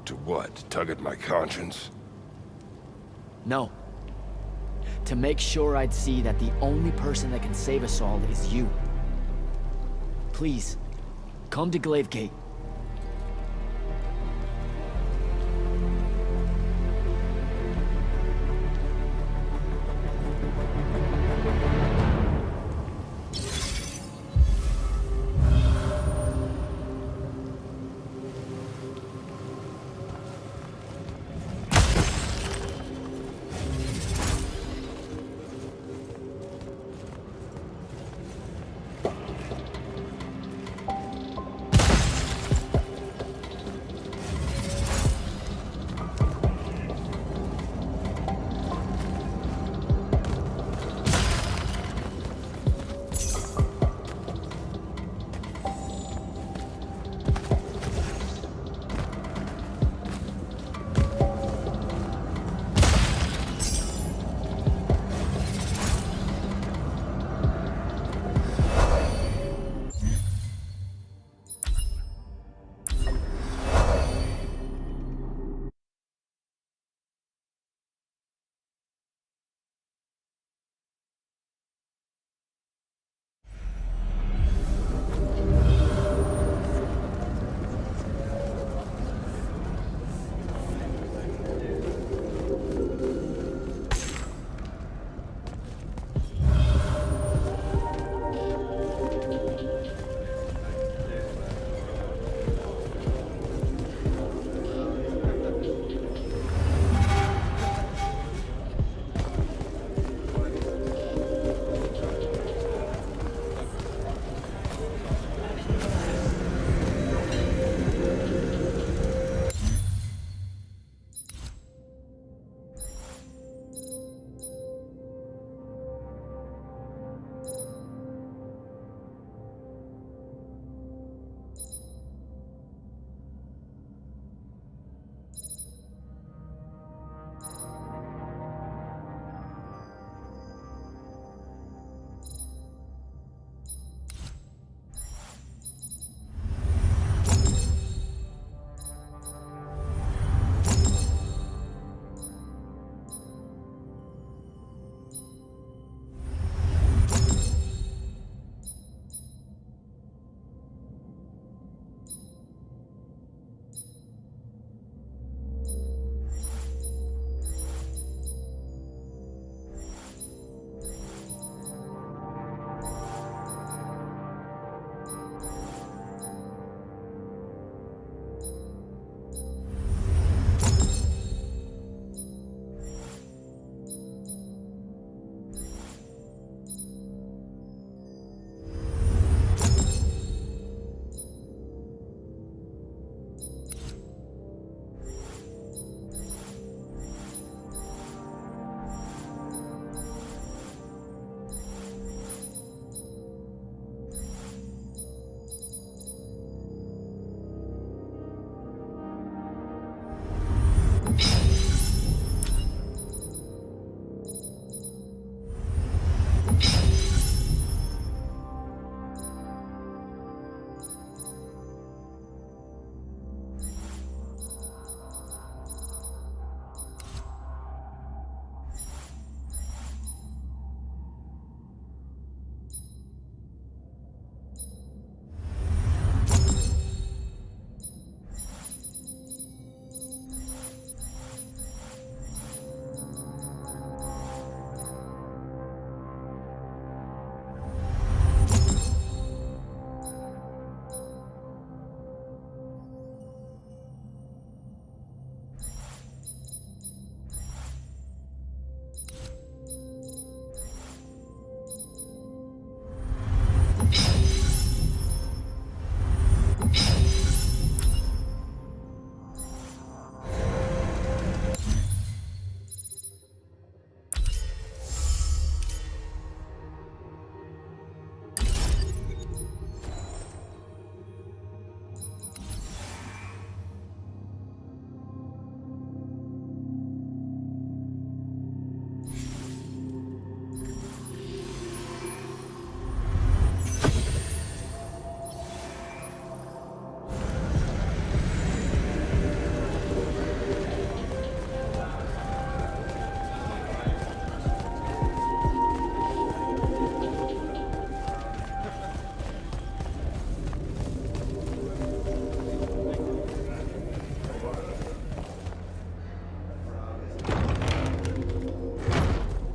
To what? Tug at my conscience? No. To make sure I'd see that the only person that can save us all is you. Please, come to Glavegate.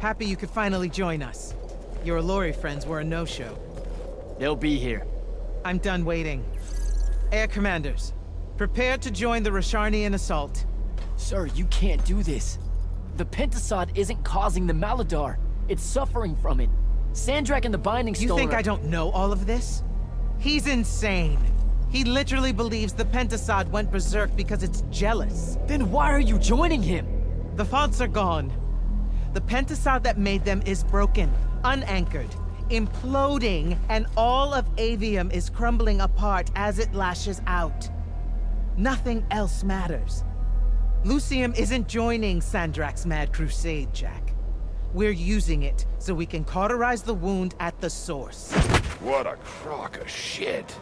Happy you could finally join us. Your Allori friends were a no-show. They'll be here. I'm done waiting. Air Commanders, prepare to join the Rasharnian assault. Sir, you can't do this. The Pentasod isn't causing the Maladar. It's suffering from it. Sandrak and the Binding Stone You think I don't know all of this? He's insane. He literally believes the Pentasod went berserk because it's jealous. Then why are you joining him? The faults are gone. The Pentasod that made them is broken, unanchored, imploding, and all of Avium is crumbling apart as it lashes out. Nothing else matters. Lucium isn't joining Sandrak's mad crusade, Jack. We're using it so we can cauterize the wound at the source. What a crock of shit.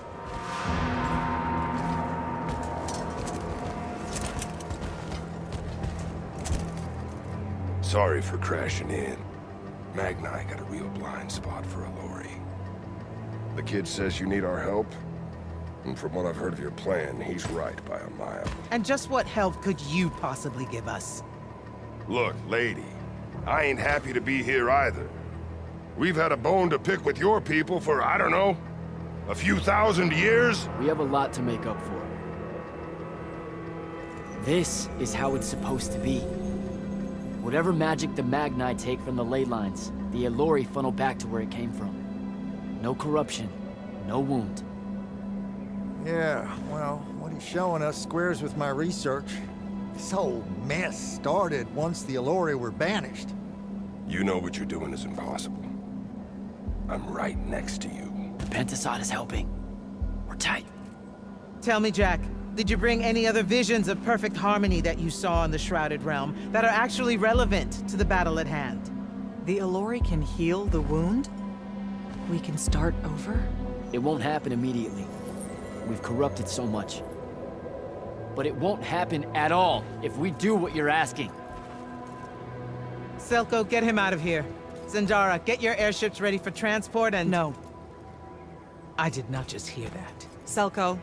Sorry for crashing in. Magni got a real blind spot for Allori. The kid says you need our help, and from what I've heard of your plan, he's right by a mile. And just what help could you possibly give us? Look, lady, I ain't happy to be here either. We've had a bone to pick with your people for, I don't know, a few thousand years? We have a lot to make up for. This is how it's supposed to be. Whatever magic the Magni take from the ley lines, the Allori funnel back to where it came from. No corruption, no wound. Yeah, well, what he's showing us squares with my research. This whole mess started once the Allori were banished. You know what you're doing is impossible. I'm right next to you. The Pentasod is helping. We're tight. Tell me, Jack, did you bring any other visions of perfect harmony that you saw in the Shrouded Realm that are actually relevant to the battle at hand? The Allori can heal the wound? We can start over? It won't happen immediately. We've corrupted so much. But it won't happen at all if we do what you're asking. Selko, get him out of here. Zendara, get your airships ready for transport and— No. I did not just hear that. Selko,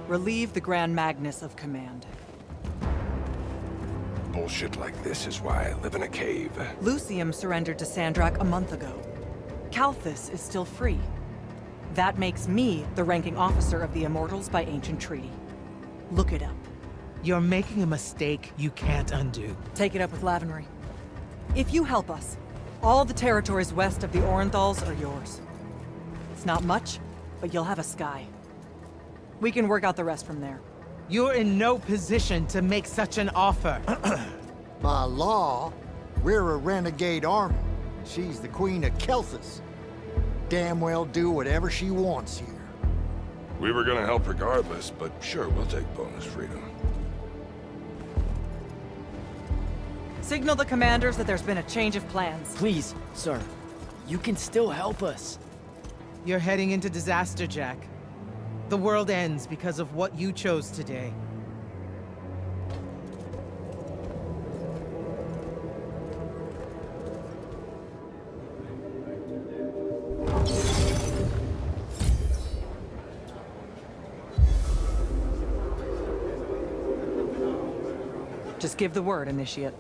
relieve the Grand Magnus of command. Bullshit like this is why I live in a cave. Lucium surrendered to Sandrak a month ago. Kalthus is still free. That makes me the ranking officer of the Immortals by ancient treaty. Look it up. You're making a mistake you can't undo. Take it up with Lavenry. If you help us, all the territories west of the Orenthals are yours. It's not much, but you'll have a sky. We can work out the rest from there. You're in no position to make such an offer. By law, we're a renegade army. She's the queen of Kelthus. Damn well do whatever she wants here. We were gonna help regardless, but sure, we'll take bonus freedom. Signal the commanders that there's been a change of plans. Please, sir. You can still help us. You're heading into disaster, Jack. The world ends because of what you chose today. Just give the word, Initiate.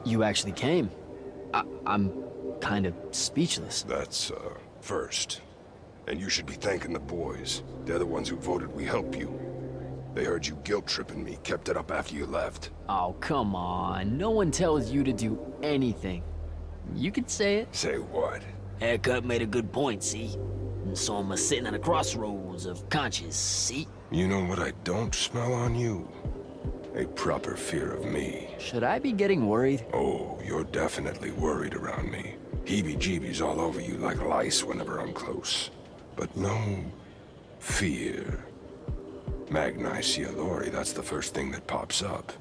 You actually came. I'm kind of speechless. That's, first. And you should be thanking the boys. They're the ones who voted we help you. They heard you guilt-tripping me, kept it up after you left. Oh, come on. No one tells you to do anything. You can say it. Say what? Haircut made a good point, see? And so I'm sitting at a crossroads of conscience, see? You know what I don't smell on you? A proper fear of me. Should I be getting worried? Oh, you're definitely worried around me. Heebie-jeebies all over you like lice whenever I'm close. But no fear. Magni see Allori, that's the first thing that pops up,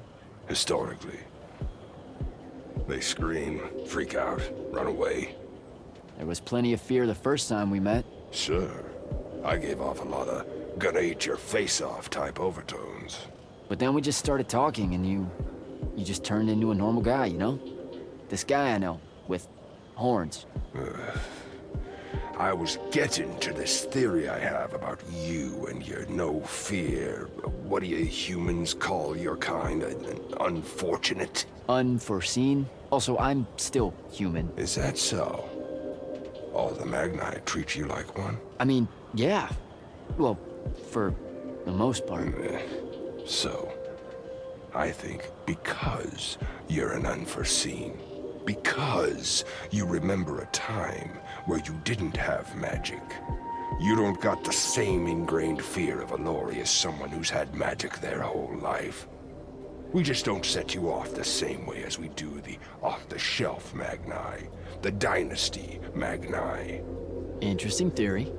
historically. They scream, freak out, run away. There was plenty of fear the first time we met. Sure. I gave off a lot of gonna eat your face off type overtones. But then we just started talking and you just turned into a normal guy, you know? This guy I know, with horns. I was getting to this theory I have about you and your no fear. What do you humans call your kind? Unfortunate? Unforeseen? Also, I'm still human. Is that so? All the Magni treat you like one? I mean, yeah. Well, for the most part. So, I think because you're an unforeseen, because you remember a time where you didn't have magic, you don't got the same ingrained fear of Alori as someone who's had magic their whole life. We just don't set you off the same way as we do the off-the-shelf Magni, the Dynasty Magni. Interesting theory.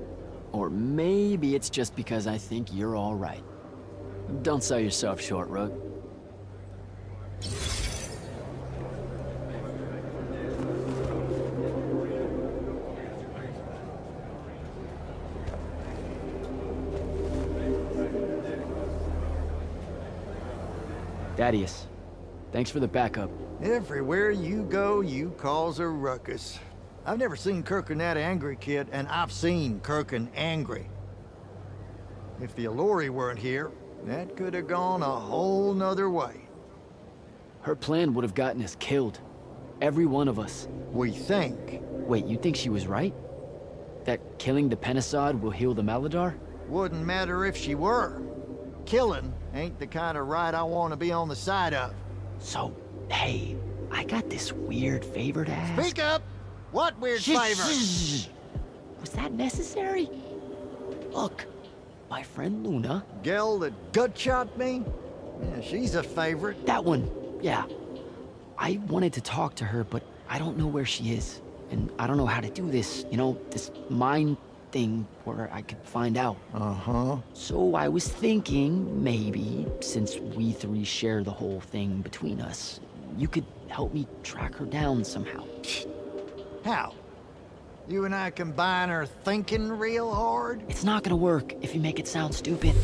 Or maybe it's just because I think you're all right. Don't sell yourself short, Rook. Thaddeus, thanks for the backup. Everywhere you go, you cause a ruckus. I've never seen Kirkin that angry, kid, and I've seen Kirkin angry. If the Alori weren't here, that could have gone a whole nother way. Her plan would have gotten us killed. Every one of us. We think. Wait, you think she was right? That killing the Penasod will heal the Maladar? Wouldn't matter if she were. Killing ain't the kind of right I want to be on the side of. So, hey, I got this weird favor to ask. Speak up! What weird favor? Was that necessary? Look, my friend Luna... Gel that gut-shot me? Yeah, she's a favorite. That one, yeah. I wanted to talk to her, but I don't know where she is. And I don't know how to do this, you know, this mind thing where I could find out. Uh-huh. So I was thinking, maybe, since we three share the whole thing between us, you could help me track her down somehow. How? You and I combine our thinking real hard? It's not gonna work if you make it sound stupid.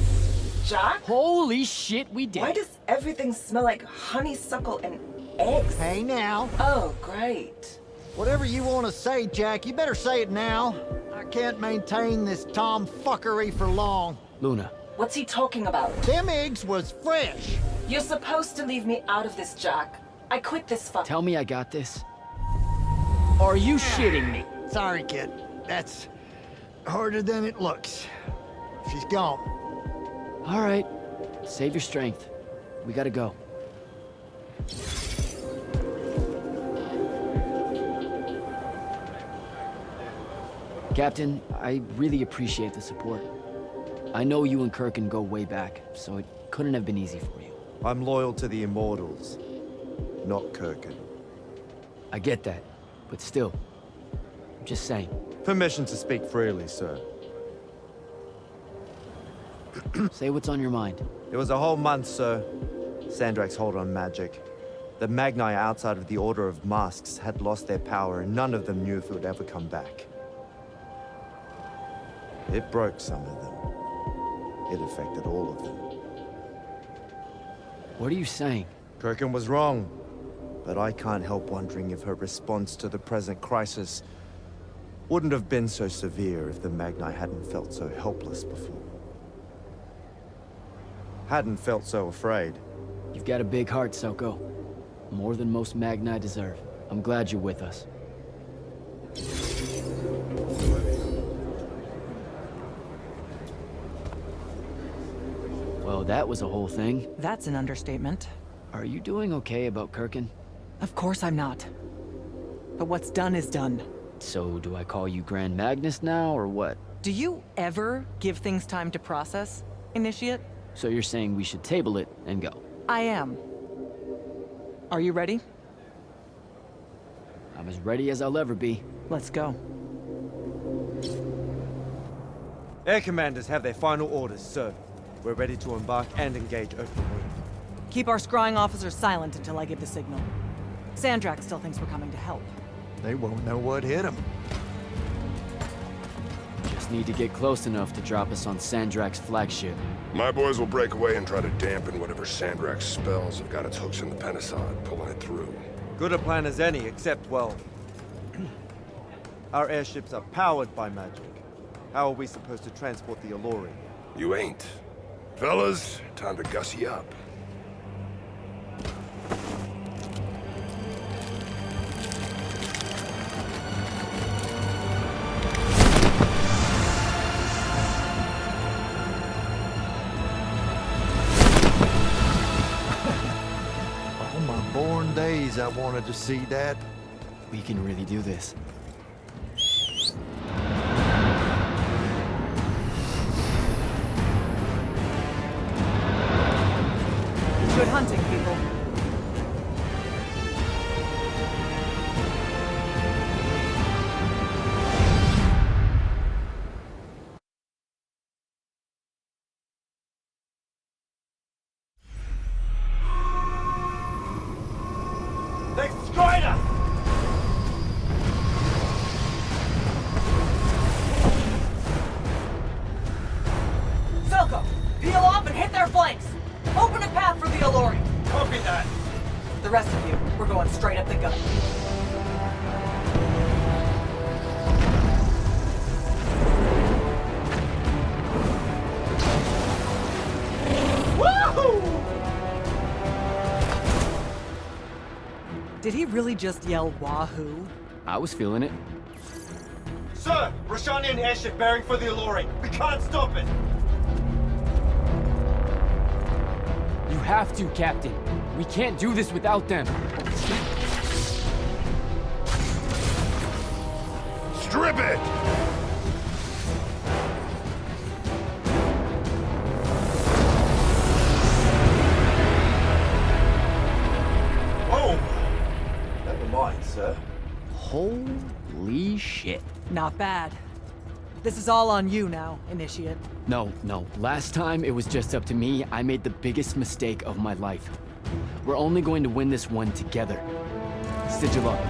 Jack? Holy shit, we did. Why does everything smell like honeysuckle and eggs? Hey now. Oh, great. Whatever you want to say, Jack, you better say it now. I can't maintain this tomfuckery for long. Luna. What's he talking about? Them eggs was fresh. You're supposed to leave me out of this, Jack. I quit this fuck. Tell me I got this. Are you shitting me? Sorry, kid. That's harder than it looks. She's gone. All right. Save your strength. We gotta go. Captain, I really appreciate the support. I know you and Kirkin go way back, so it couldn't have been easy for you. I'm loyal to the Immortals, not Kirkin. I get that, but still, I'm just saying. Permission to speak freely, sir. Say what's on your mind. It was a whole month, sir. Sandrak's hold on magic. The Magni outside of the Order of Masks had lost their power, and none of them knew if it would ever come back. It broke some of them. It affected all of them. What are you saying? Kirkin was wrong, but I can't help wondering if her response to the present crisis wouldn't have been so severe if the Magni hadn't felt so helpless before. Hadn't felt so afraid. You've got a big heart, Soko. More than most Magni deserve. I'm glad you're with us. Well, that was a whole thing. That's an understatement. Are you doing okay about Kirkin? Of course I'm not. But what's done is done. So, do I call you Grand Magnus now, or what? Do you ever give things time to process, Initiate? So you're saying we should table it and go? I am. Are you ready? I'm as ready as I'll ever be. Let's go. Air commanders have their final orders, sir. We're ready to embark and engage over the moon. Keep our scrying officers silent until I give the signal. Sandrak still thinks we're coming to help. They won't know what hit them. Just need to get close enough to drop us on Sandrak's flagship. My boys will break away and try to dampen whatever Sandrak's spells have got its hooks in the Penasod, pulling it through. Good a plan as any, except, well... our airships are powered by magic. How are we supposed to transport the Alori? You ain't. Fellas, time to gussy up. some days I wanted to see that. We can really do this. Good hunting, people. They destroyed us! Selko, peel off and hit their flanks! Open a path for the Alluri! Copy that! The rest of you, we're going straight up the gut. Did he really just yell wahoo? I was feeling it. Sir! Rashanian airship bearing for the Alluri! We can't stop it! You have to, Captain. We can't do this without them. Strip it! Oh! Never mind, sir. Holy shit. Not bad. This is all on you now, Initiate. No. Last time it was just up to me. I made the biggest mistake of my life. We're only going to win this one together. Sigil up.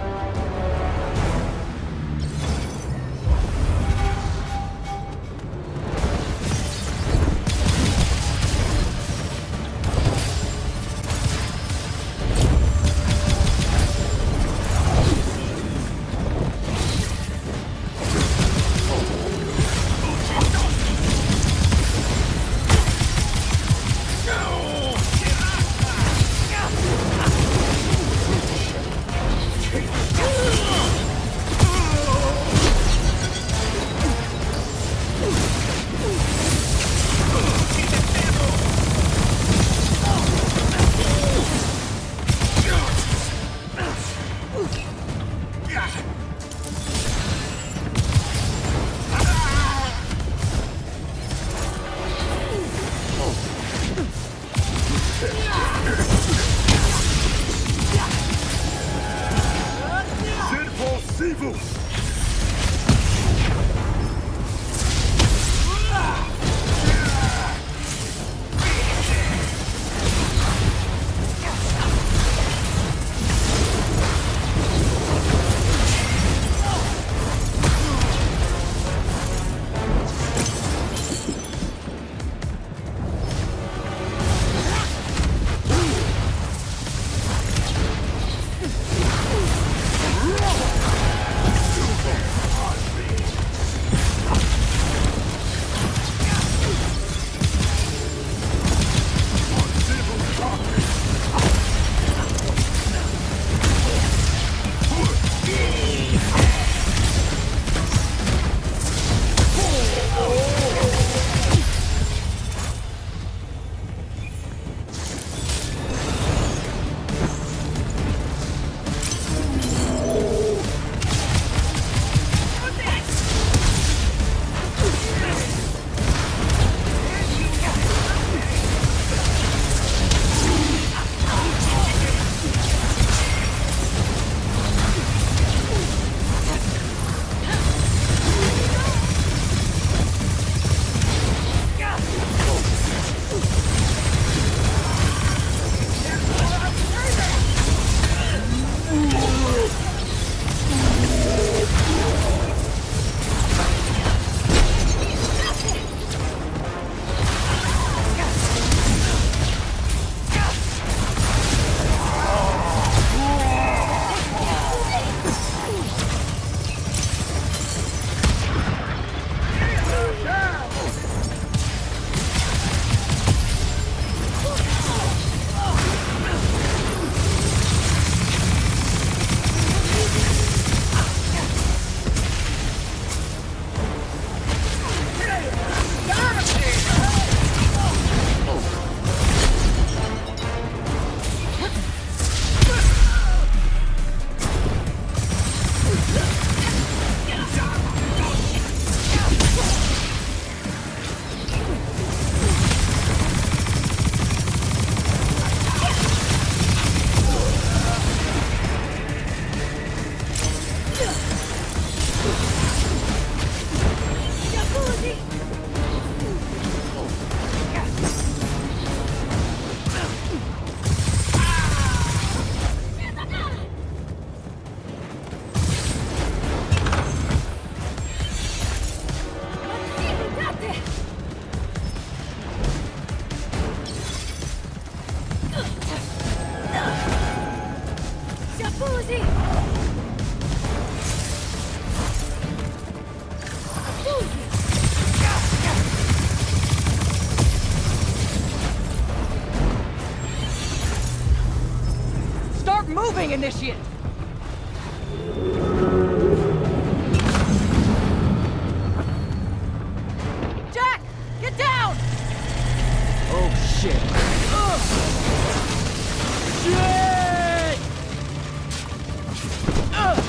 moving, Initiate! Jack! Get down! Oh, shit. Shit! Ugh.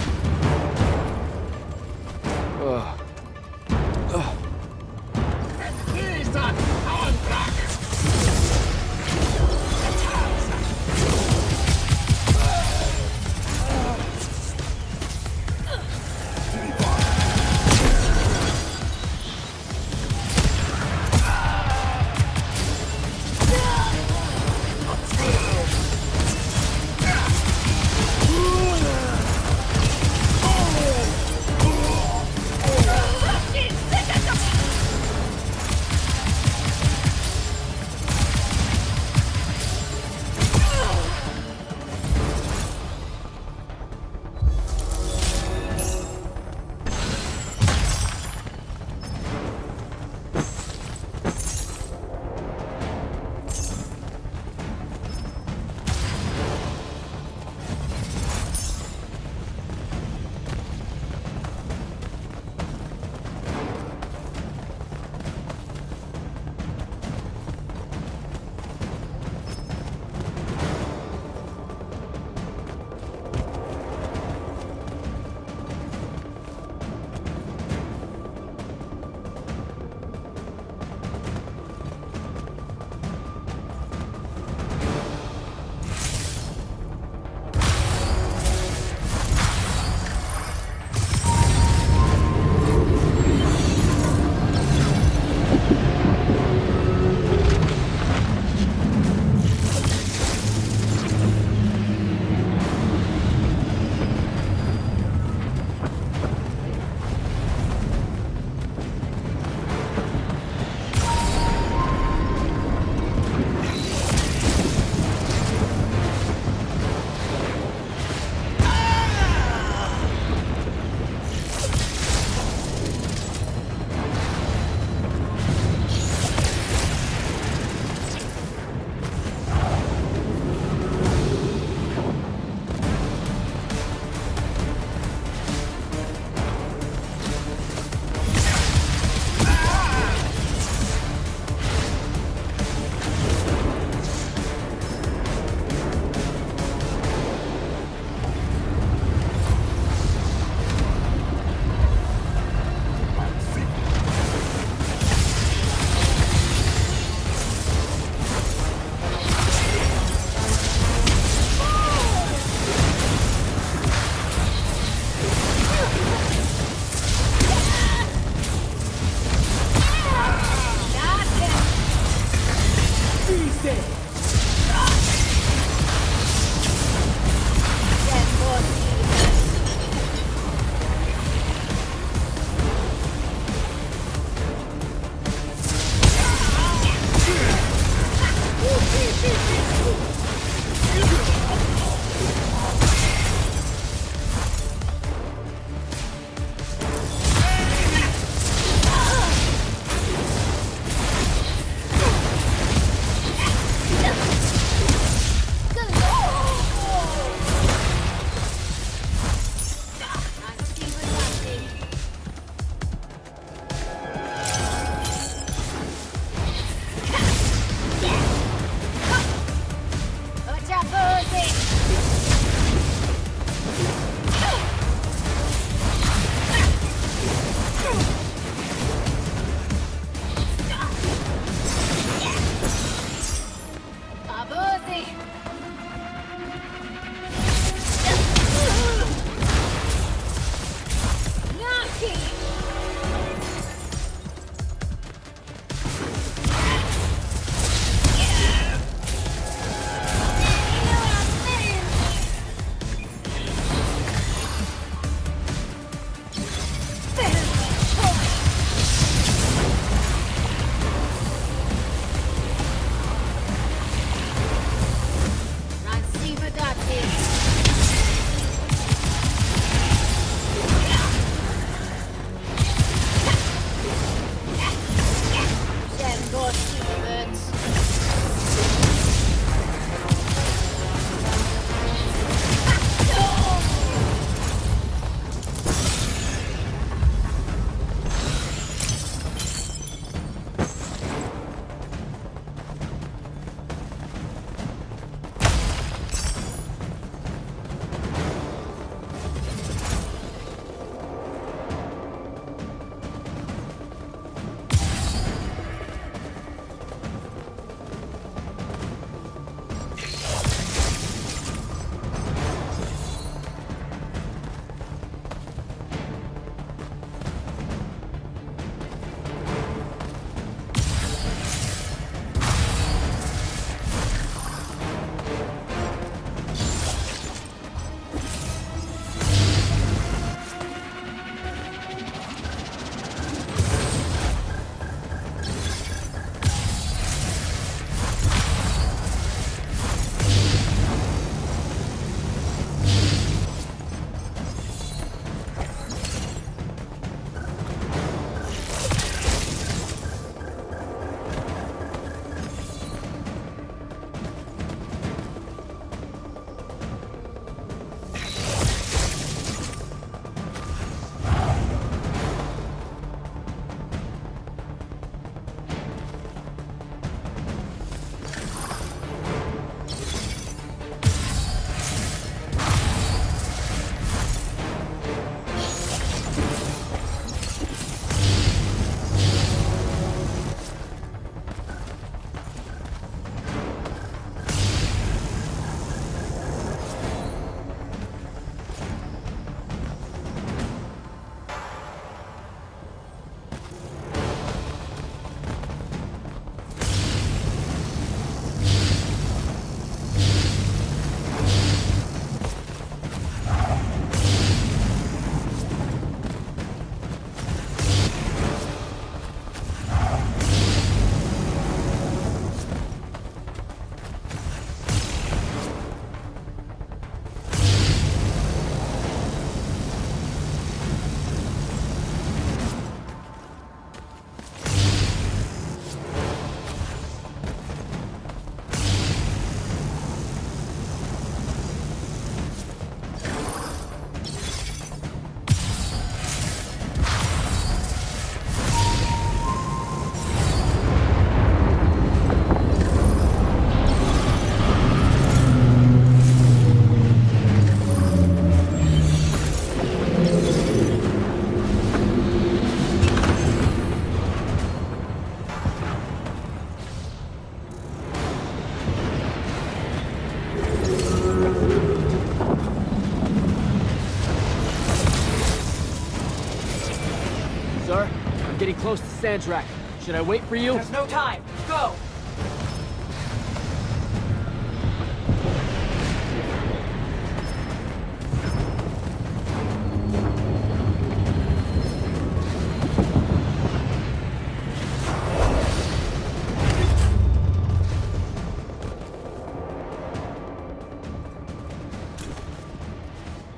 close to Sandrak. Should I wait for you? There's no time. Go!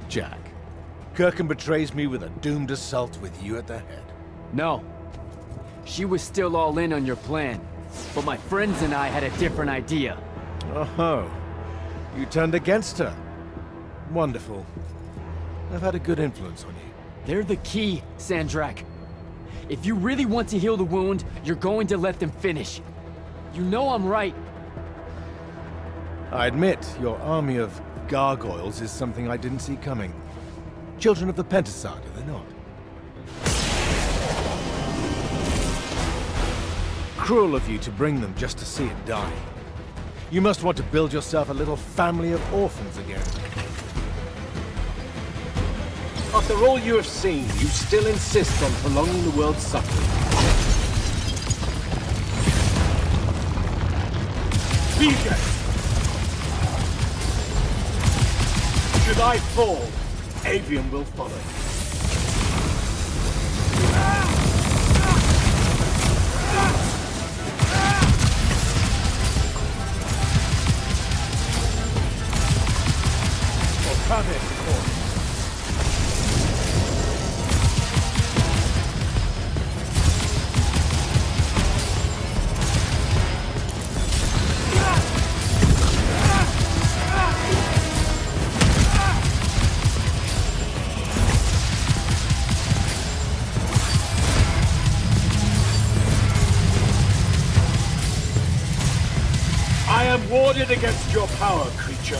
Jack, Kirkham betrays me with a doomed assault with you at the head. No. She was still all in on your plan. But my friends and I had a different idea. Oh, you turned against her. Wonderful. I've had a good influence on you. They're the key, Sandrak. If you really want to heal the wound, you're going to let them finish. You know I'm right. I admit, your army of gargoyles is something I didn't see coming. Children of the Pentasad, are they not? Cruel of you to bring them just to see it die. You must want to build yourself a little family of orphans again. After all you have seen, you still insist on prolonging the world's suffering. Vijay! Should I fall, Aveum will follow. I am warded against your power, creature.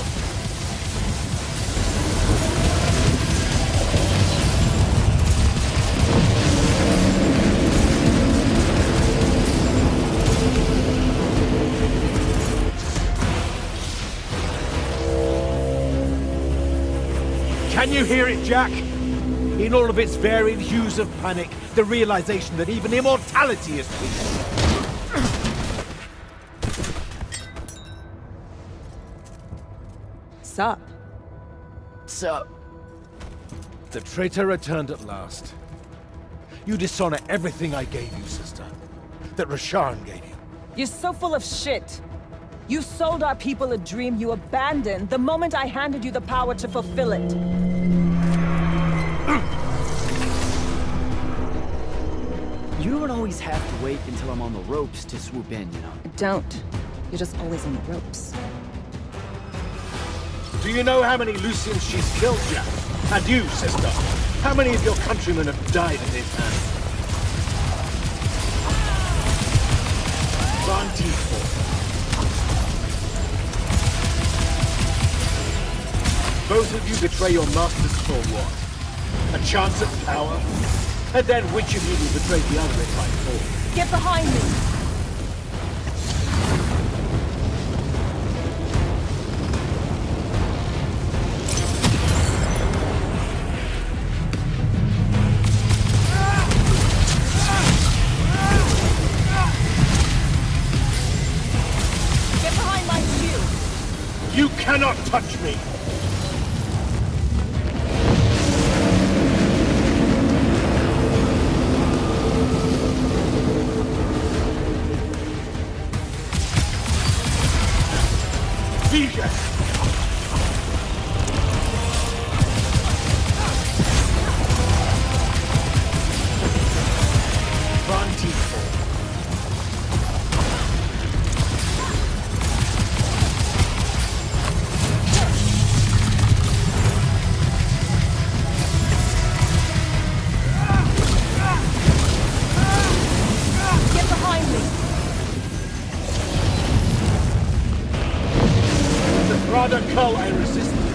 Can you hear it, Jack? In all of its varied hues of panic, the realization that even immortality is peace. Sup? Sup? The traitor returned at last. You dishonor everything I gave you, sister. That Rasharn gave you. You're so full of shit. You sold our people a dream you abandoned the moment I handed you the power to fulfill it. You don't always have to wait until I'm on the ropes to swoop in, you know? Don't. You're just always on the ropes. Do you know how many Lucians she's killed, Jack? And you, sister? How many of your countrymen have died at his hand? Both of you betray your masters for what? A chance at power? And then which of you will betray the other if I fall? Get behind me! You cannot touch me! Vijay! Cull I resisted.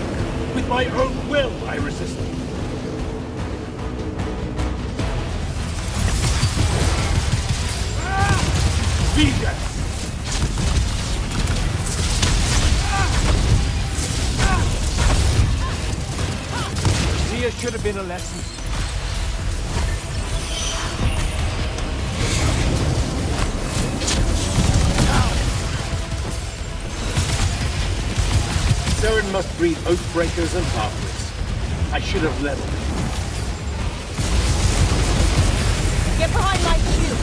With my own will I resisted. Vijay! Here should have been a lesson. One must breed oathbreakers and half-wits. I should have led them. Get behind my shield!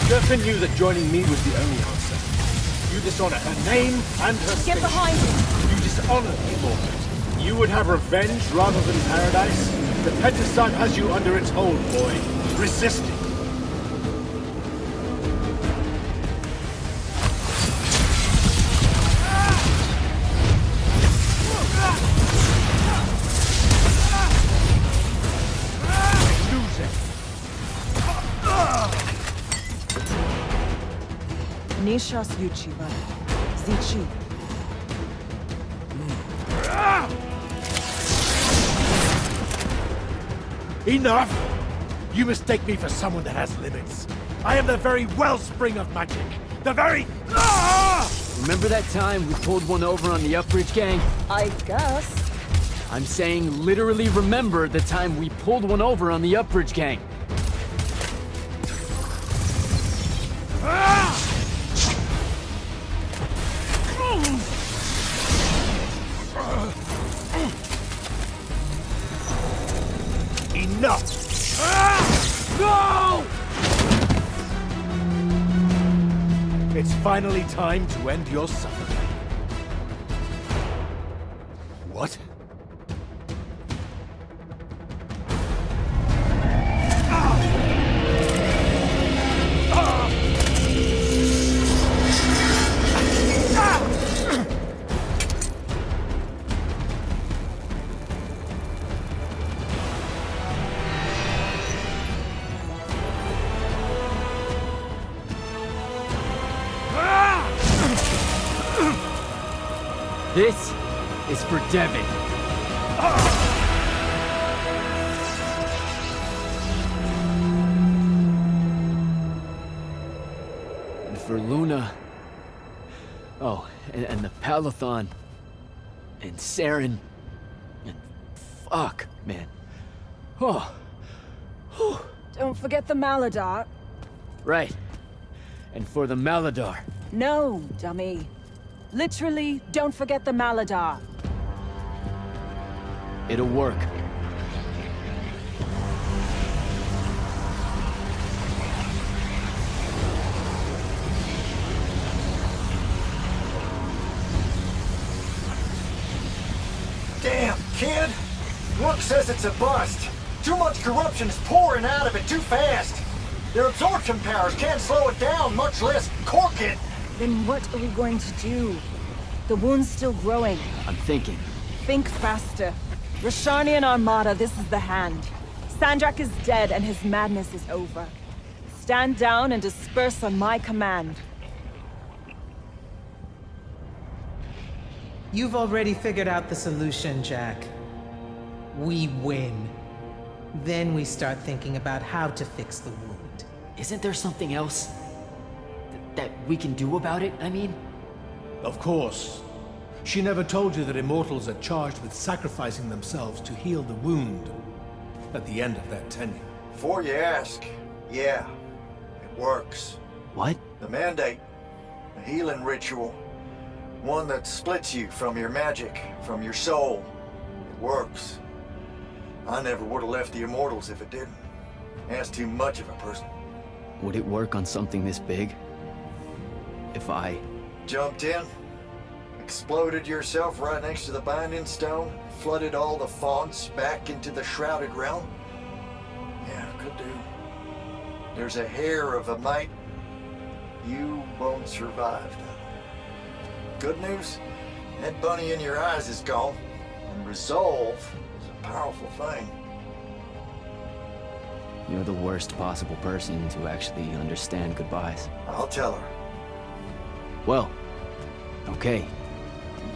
Durfin knew that joining me was the only answer. You dishonor her name and her station. Get behind him! You dishonor the Immortals. You would have revenge rather than paradise? The Pentasod has you under its hold, boy. Resist it. Nishas Yuchiba. Zichi. Enough! You mistake me for someone that has limits. I am the very wellspring of magic. The very... Remember that time we pulled one over on the Upbridge gang? I guess. I'm saying literally remember the time we pulled one over on the Upbridge gang. Enough! No! It's finally time to end your suffering. What? This is for Devin. And for Luna. Oh, and the Palathon. And Saren. And fuck, man. Oh. Whew. Don't forget the Maladar. Right. And for the Maladar. No, dummy. Literally, don't forget the Maladar. It'll work. Damn, kid! Work says it's a bust. Too much corruption is pouring out of it too fast. Their absorption powers can't slow it down, much less cork it. Then what are we going to do? The wound's still growing. I'm thinking. Think faster. Rashanian Armada, this is the hand. Sandrak is dead and his madness is over. Stand down and disperse on my command. You've already figured out the solution, Jack. We win. Then we start thinking about how to fix the wound. Isn't there something else? That we can do about it, I mean? Of course. She never told you that Immortals are charged with sacrificing themselves to heal the wound at the end of their tenure. Before you ask, yeah, it works. What? The Mandate. A healing ritual. One that splits you from your magic, from your soul. It works. I never would have left the Immortals if it didn't. That's too much of a person. Would it work on something this big? If I... Jumped in, exploded yourself right next to the Binding Stone, flooded all the fonts back into the Shrouded Realm? Yeah, could do. There's a hair of a mite. You won't survive, though. Good news? That bunny in your eyes is gone. And resolve is a powerful thing. You're the worst possible person to actually understand goodbyes. I'll tell her. Well, okay.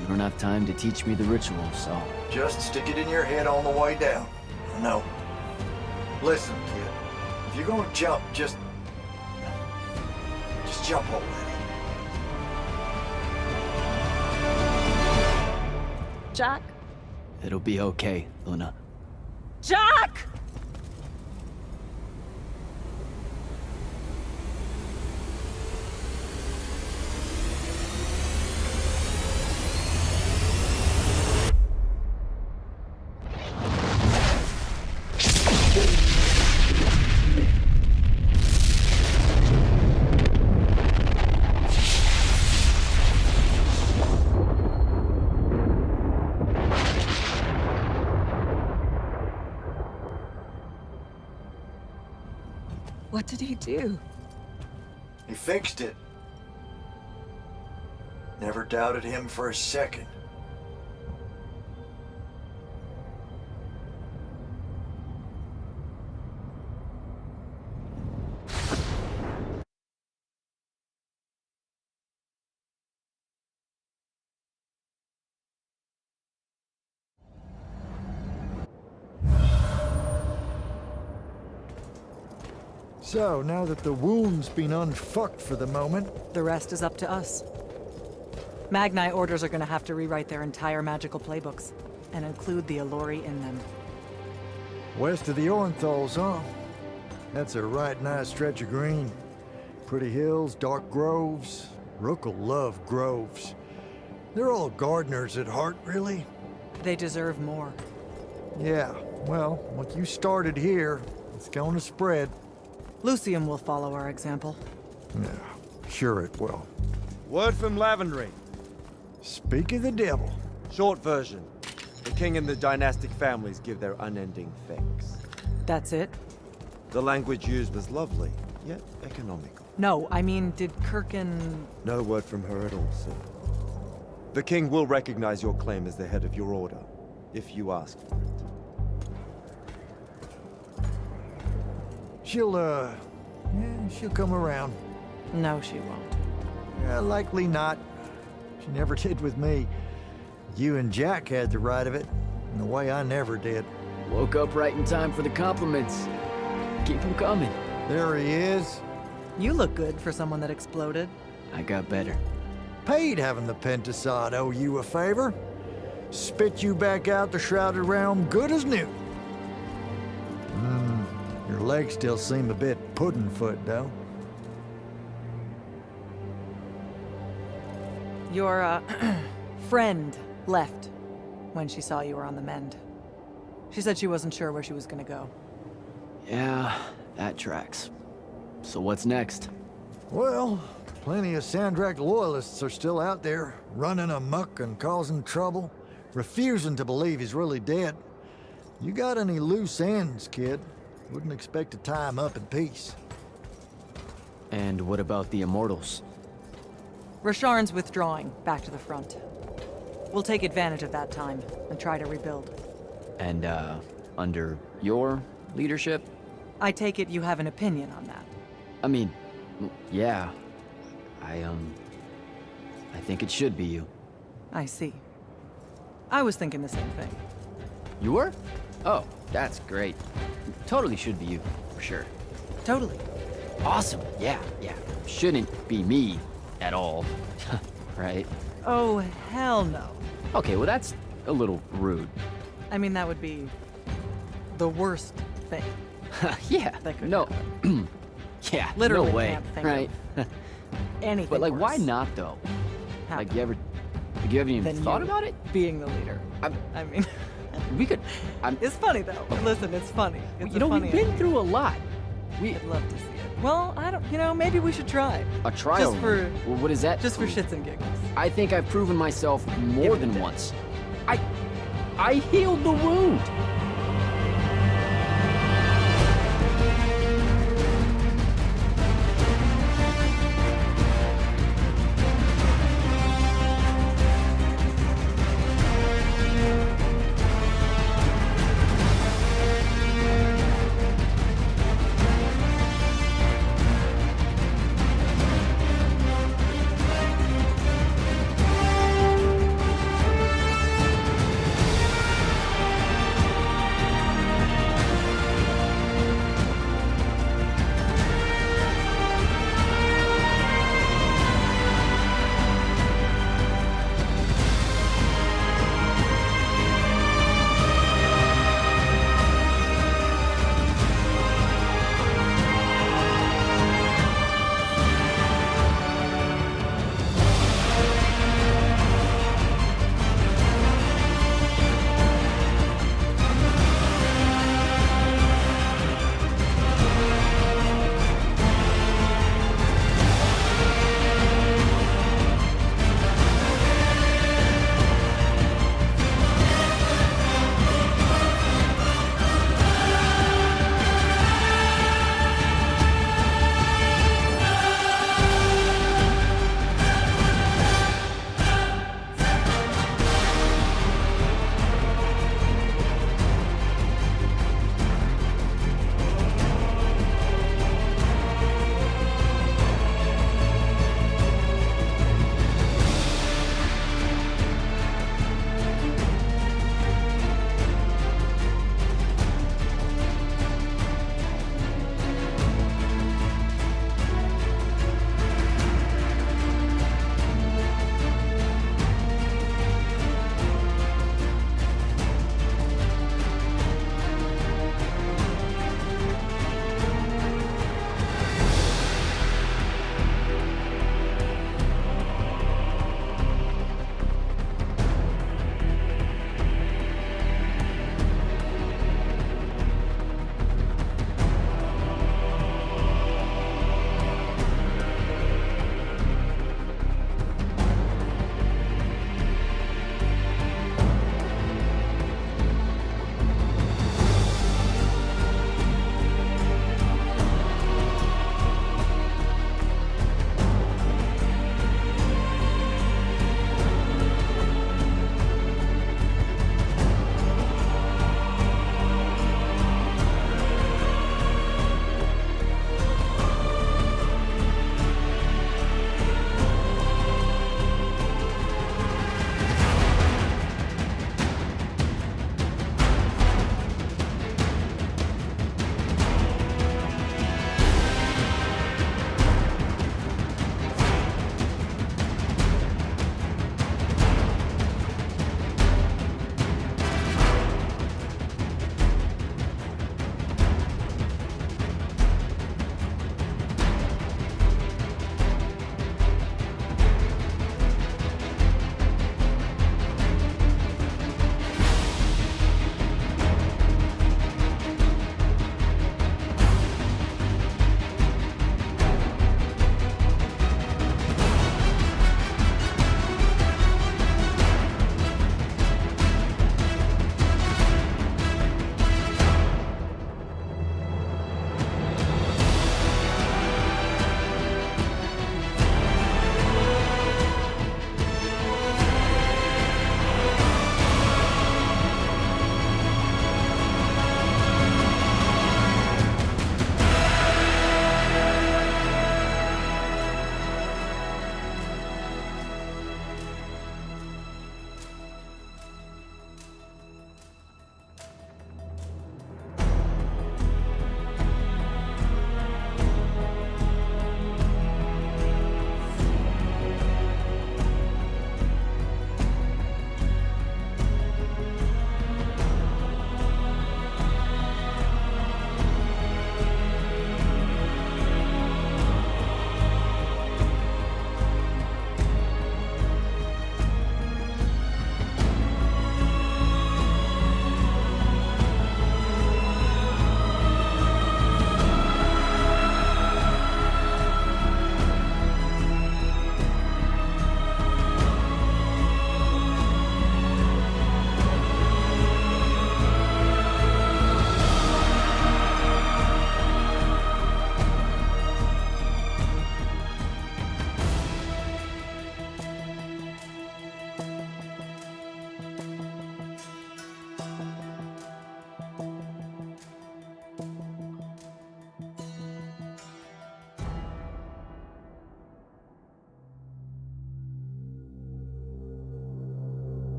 You don't have time to teach me the ritual, so... Just stick it in your head on the way down. No. Listen, kid. If you're gonna jump, just jump already. Jack? It'll be okay, Luna. Jack! What did he do? He fixed it. Never doubted him for a second. So, now that the wound's been unfucked for the moment, The rest is up to us. Magni orders are gonna have to rewrite their entire magical playbooks, and include the Alluri in them. west of the Orenthals, huh? That's a right nice stretch of green. Pretty hills, dark groves. Rook'll love groves. They're all gardeners at heart, really. They deserve more. Yeah, well, what you started here, it's gonna spread. Lucium will follow our example. Yeah, sure it will. Word from Lavenry. Speak of the devil. Short version. The king and the dynastic families give their unending thanks. That's it? The language used was lovely, yet economical. No, I mean, did Kirkin... No word from her at all, sir. The king will recognize your claim as the head of your order, if you ask for it. She'll come around. No, she won't. Yeah, likely not. She never did with me. You and Jack had the right of it, in a way I never did. Woke up right in time for the compliments. Keep them coming. There he is. You look good for someone that exploded. I got better. Paid having the Pentasod owe you a favor. Spit you back out the Shrouded Realm good as new. Your legs still seem a bit pudding-foot, though. Your, friend left when she saw you were on the mend. She said she wasn't sure where she was gonna go. Yeah, that tracks. So what's next? Well, plenty of Sandrak loyalists are still out there, running amok and causing trouble, refusing to believe he's really dead. You got any loose ends, kid? Wouldn't expect to tie him up in peace. And what about the Immortals? Rasharn's withdrawing back to the front. We'll take advantage of that time and try to rebuild. And, under your leadership? I take it you have an opinion on that. I mean, yeah. I think it should be you. I see. I was thinking the same thing. You were? Oh, that's great. Totally should be you, for sure. Totally. Awesome, yeah. Shouldn't be me at all, right? Oh, hell no. Okay, well that's a little rude. I mean, that would be the worst thing. Yeah, That could no. Yeah, Literally no way, can't think right? Anything But like, worse. why not though? How Like, come? you haven't even Than thought you about it? Being the leader. I mean, We could. it's funny though. Listen, it's funny. It's You know, a funny we've been idea. through a lot. I'd love to see it. Well, I don't. You know, maybe we should try. A trial. Just for. Well, what is that? Just for prove? shits and giggles. I think I've proven myself more Give it a than day. once. I healed the wound.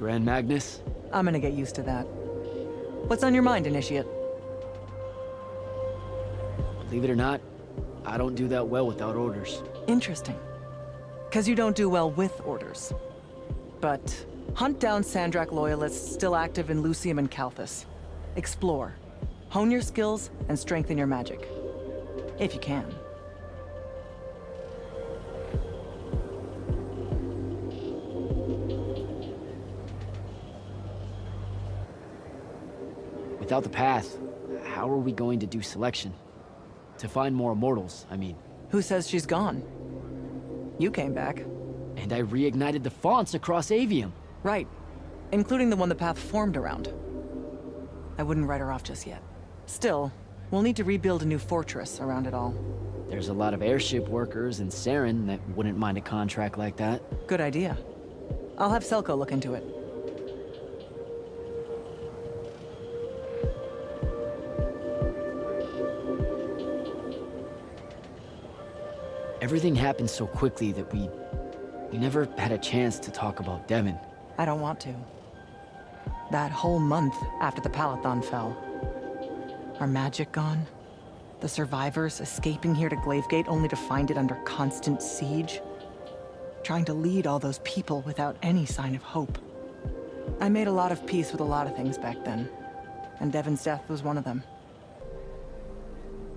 Grand Magnus? I'm gonna get used to that. What's on your mind, Initiate? Believe it or not, I don't do that well without orders. Interesting. Because you don't do well with orders. But hunt down Sandrak loyalists still active in Lucium and Calthus. Explore. Hone your skills and strengthen your magic. If you can. Without the path, how are we going to do selection? To find more immortals, I mean. Who says she's gone? You came back. And I reignited the fonts across Aveum. Right. Including the one the path formed around. I wouldn't write her off just yet. Still, we'll need to rebuild a new fortress around it all. There's a lot of airship workers in Saren that wouldn't mind a contract like that. Good idea. I'll have Selko look into it. Everything happened so quickly that we never had a chance to talk about Devon. I don't want to. That whole month after the Palathon fell. Our magic gone. The survivors escaping here to Glavegate only to find it under constant siege. Trying to lead all those people without any sign of hope. I made a lot of peace with a lot of things back then. And Devon's death was one of them.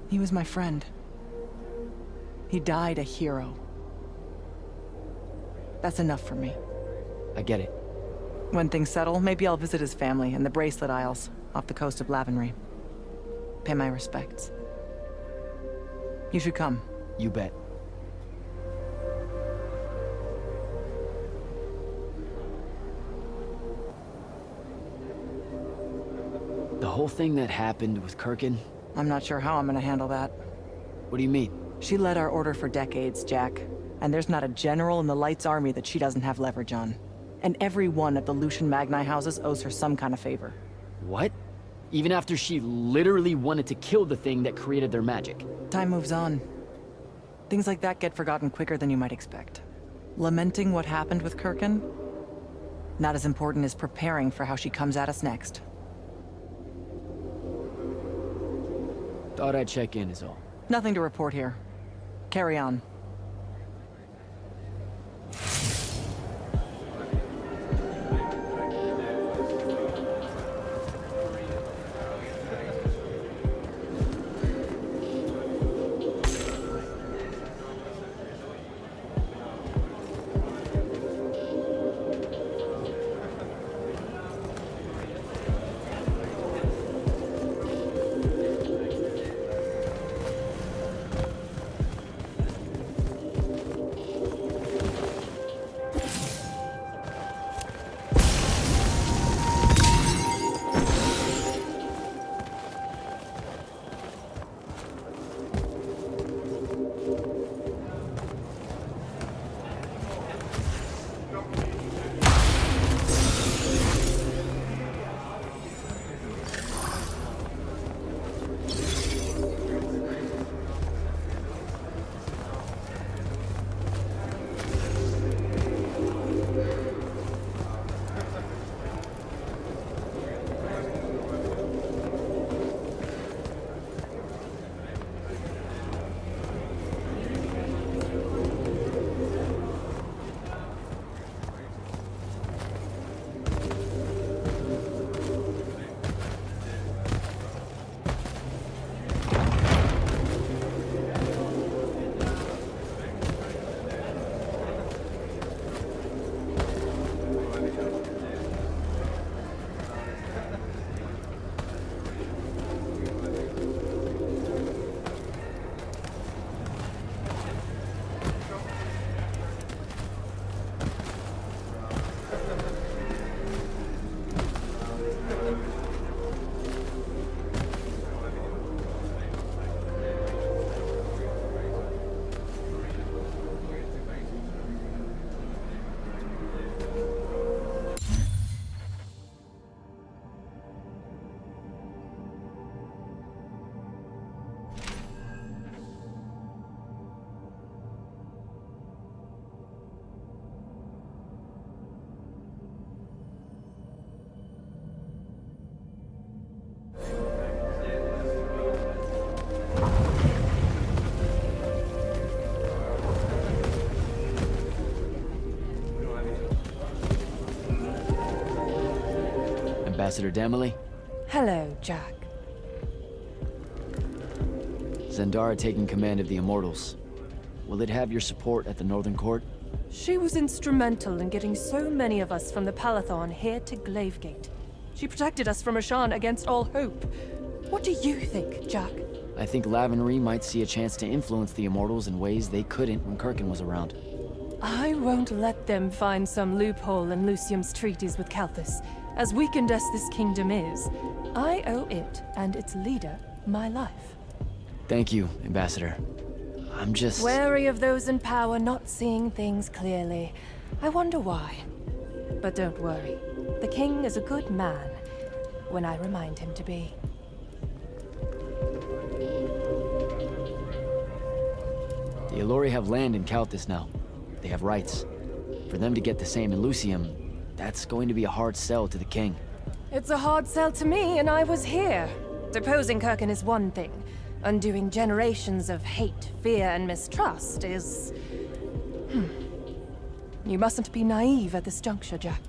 He was my friend. He died a hero. That's enough for me. I get it. When things settle, maybe I'll visit his family in the Bracelet Isles off the coast of Lavenry. Pay my respects. You should come. You bet. The whole thing that happened with Kirkin? I'm not sure how I'm gonna handle that. What do you mean? She led our order for decades, Jack. And there's not a general in the Light's army that she doesn't have leverage on. And every one of the Lucian Magni houses owes her some kind of favor. What? Even after she literally wanted to kill the thing that created their magic? Time moves on. Things like that get forgotten quicker than you might expect. Lamenting what happened with Kirkin? Not as important as preparing for how she comes at us next. Thought I'd check in is all. Nothing to report here. Carry on. Ambassador Demily. Hello, Jack. Zendara taking command of the Immortals. Will it have your support at the Northern Court? She was instrumental in getting so many of us from the Palathon here to Glavegate. She protected us from Rasharn against all hope. What do you think, Jack? I think Lavenry might see a chance to influence the Immortals in ways they couldn't when Kirkin was around. I won't let them find some loophole in Lucium's treaties with Kalthus. As weakened as this kingdom is, I owe it and its leader my life. Thank you, Ambassador. I'm just... Wary of those in power not seeing things clearly. I wonder why. But don't worry. The king is a good man, when I remind him to be. The Elori have land in Kalthus now. They have rights. For them to get the same in Lucium, that's going to be a hard sell to the king. It's a hard sell to me, and I was here. Deposing Kirkin is one thing. Undoing generations of hate, fear, and mistrust is... You mustn't be naive at this juncture, Jack.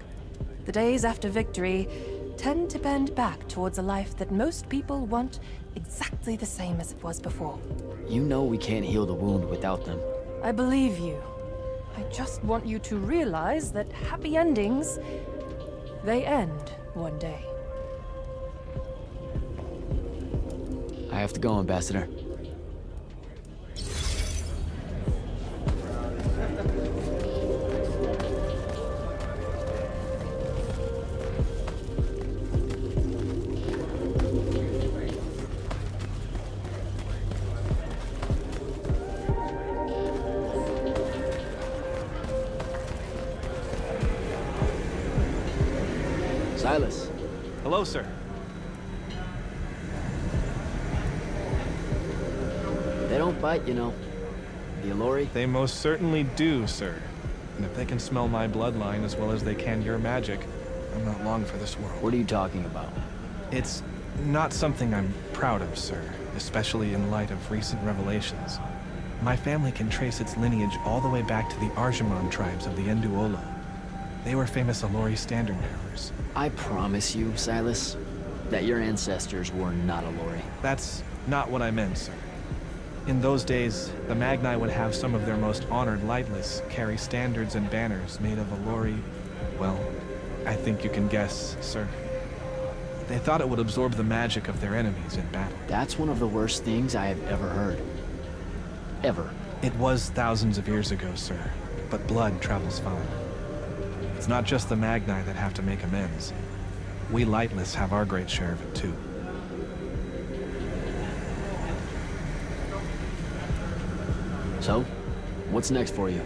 The days after victory tend to bend back towards a life that most people want exactly the same as it was before. You know we can't heal the wound without them. I believe you. I just want you to realize that happy endings, they end one day. I have to go, Ambassador. Silas. Hello, sir. They don't bite, you know. The Elori. They most certainly do, sir. And if they can smell my bloodline as well as they can your magic, I'm not long for this world. What are you talking about? It's not something I'm proud of, sir, especially in light of recent revelations. My family can trace its lineage all the way back to the Arjamon tribes of the Enduolo. They were famous Elori standard bearers. I promise you, Silas, that your ancestors were not Elori. That's not what I meant, sir. In those days, the Magni would have some of their most honored lightless carry standards and banners made of Elori. Well, I think you can guess, sir. They thought it would absorb the magic of their enemies in battle. That's one of the worst things I have ever heard. Ever. It was thousands of years ago, sir, but blood travels fine. It's not just the Magni that have to make amends. We lightless have our great share of it, too. So, what's next for you?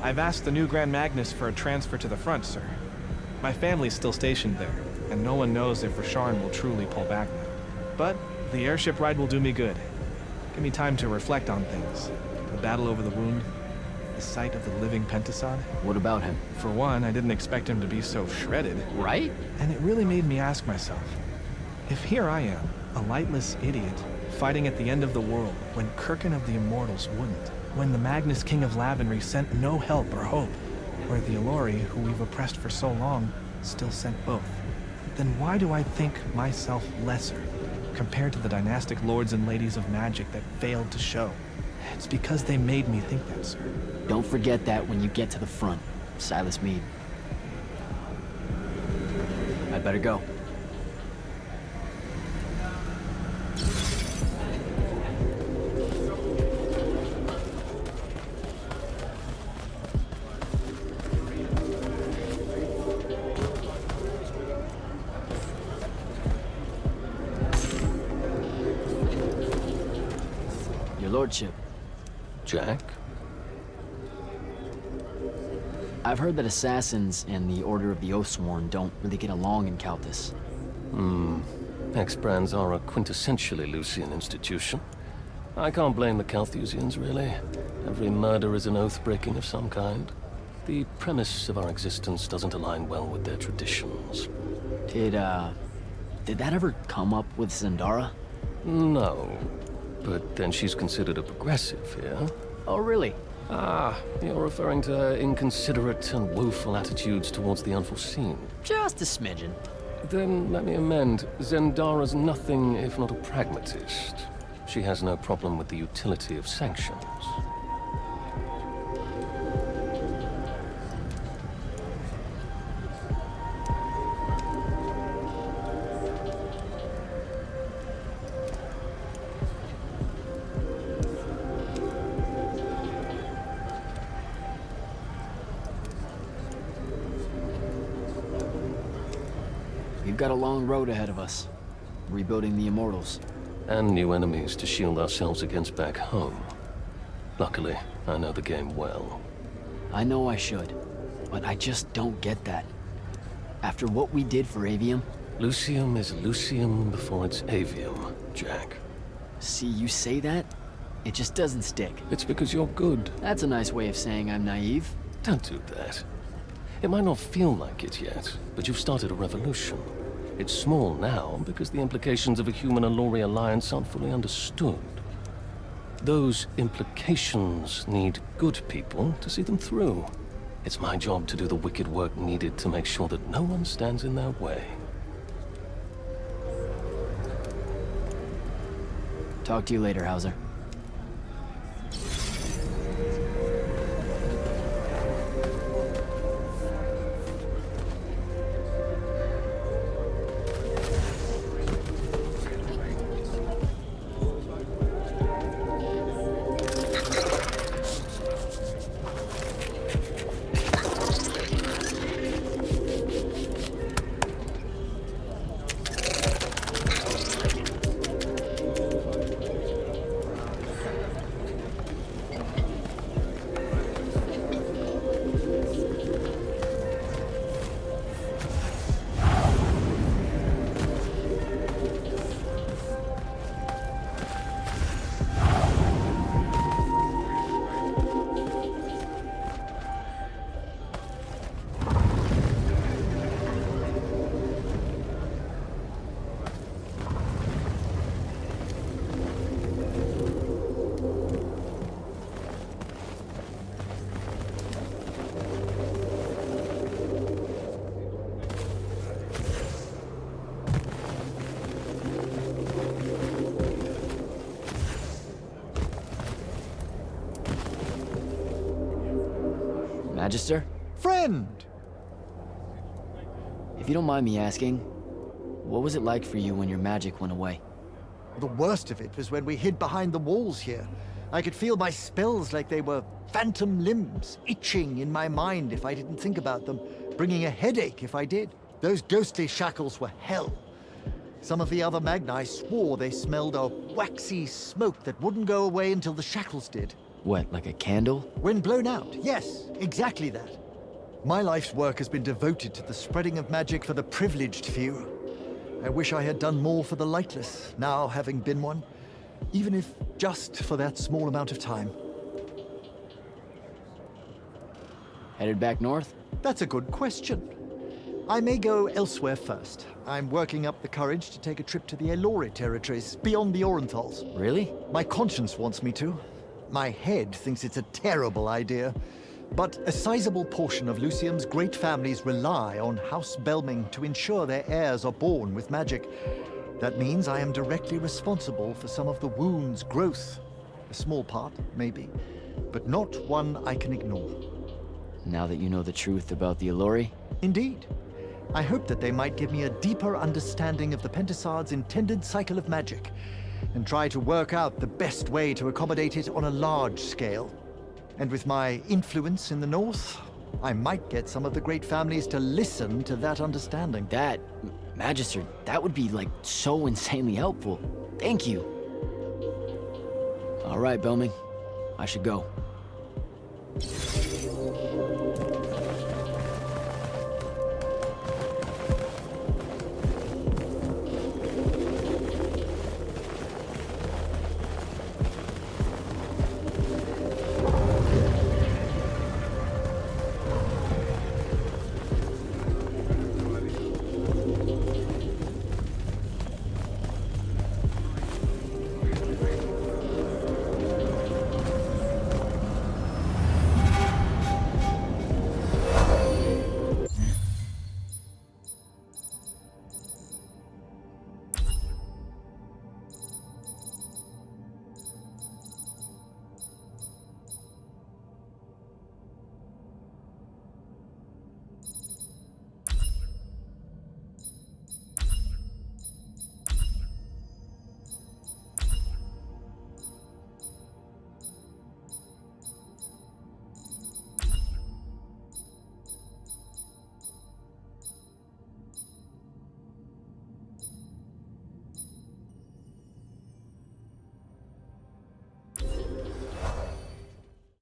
I've asked the new Grand Magnus for a transfer to the front, sir. My family's still stationed there, and no one knows if Rasharn will truly pull back now. But the airship ride will do me good. Give me time to reflect on things. The battle over the wound, the sight of the living Pentasod. What about him? For one, I didn't expect him to be so shredded. Right? And it really made me ask myself, if here I am, a lightless idiot, fighting at the end of the world when Kirkin of the Immortals wouldn't, when the Magnus King of Lavenry sent no help or hope, where the Elori, who we've oppressed for so long, still sent both, then why do I think myself lesser compared to the dynastic lords and ladies of magic that failed to show? It's because they made me think that, sir. Don't forget that when you get to the front, Silas Meade. I better go. Your lordship. Jack? I've heard that assassins and the Order of the Oathsworn don't really get along in Kalthus. Ex-brands are a quintessentially Lucian institution. I can't blame the Calthusians, really. Every murder is an oath-breaking of some kind. The premise of our existence doesn't align well with their traditions. Did that ever come up with Zendara? No. But then she's considered a progressive here. Oh, really? Ah, you're referring to her inconsiderate and woeful attitudes towards the unforeseen. Just a smidgen. Then let me amend. Zendara's nothing if not a pragmatist. She has no problem with the utility of sanctions. We've got a long road ahead of us, rebuilding the Immortals. And new enemies to shield ourselves against back home. Luckily, I know the game well. I know I should, but I just don't get that. After what we did for Aveum... Lucium is Lucium before it's Aveum, Jack. See, you say that, it just doesn't stick. It's because you're good. That's a nice way of saying I'm naive. Don't do that. It might not feel like it yet, but you've started a revolution. It's small now because the implications of a human-Allori alliance aren't fully understood. Those implications need good people to see them through. It's my job to do the wicked work needed to make sure that no one stands in their way. Talk to you later, Hauser. Magister? Friend! If you don't mind me asking, what was it like for you when your magic went away? The worst of it was when we hid behind the walls here. I could feel my spells like they were phantom limbs, itching in my mind if I didn't think about them, bringing a headache if I did. Those ghostly shackles were hell. Some of the other Magni swore they smelled a waxy smoke that wouldn't go away until the shackles did. What, like a candle? When blown out, yes, exactly that. My life's work has been devoted to the spreading of magic for the privileged few. I wish I had done more for the lightless, now having been one, even if just for that small amount of time. Headed back north? That's a good question. I may go elsewhere first. I'm working up the courage to take a trip to the Allori territories, beyond the Orenthals. Really? My conscience wants me to. My head thinks it's a terrible idea. But a sizable portion of Lucium's great families rely on House Belming to ensure their heirs are born with magic. That means I am directly responsible for some of the wound's growth. A small part, maybe, but not one I can ignore. Now that you know the truth about the Allori? Indeed. I hope that they might give me a deeper understanding of the Pentasard's intended cycle of magic, and try to work out the best way to accommodate it on a large scale. And with my influence in the north, I might get some of the great families to listen to that understanding. That, Magister, that would be, like, so insanely helpful. Thank you. All right, Belming. I should go.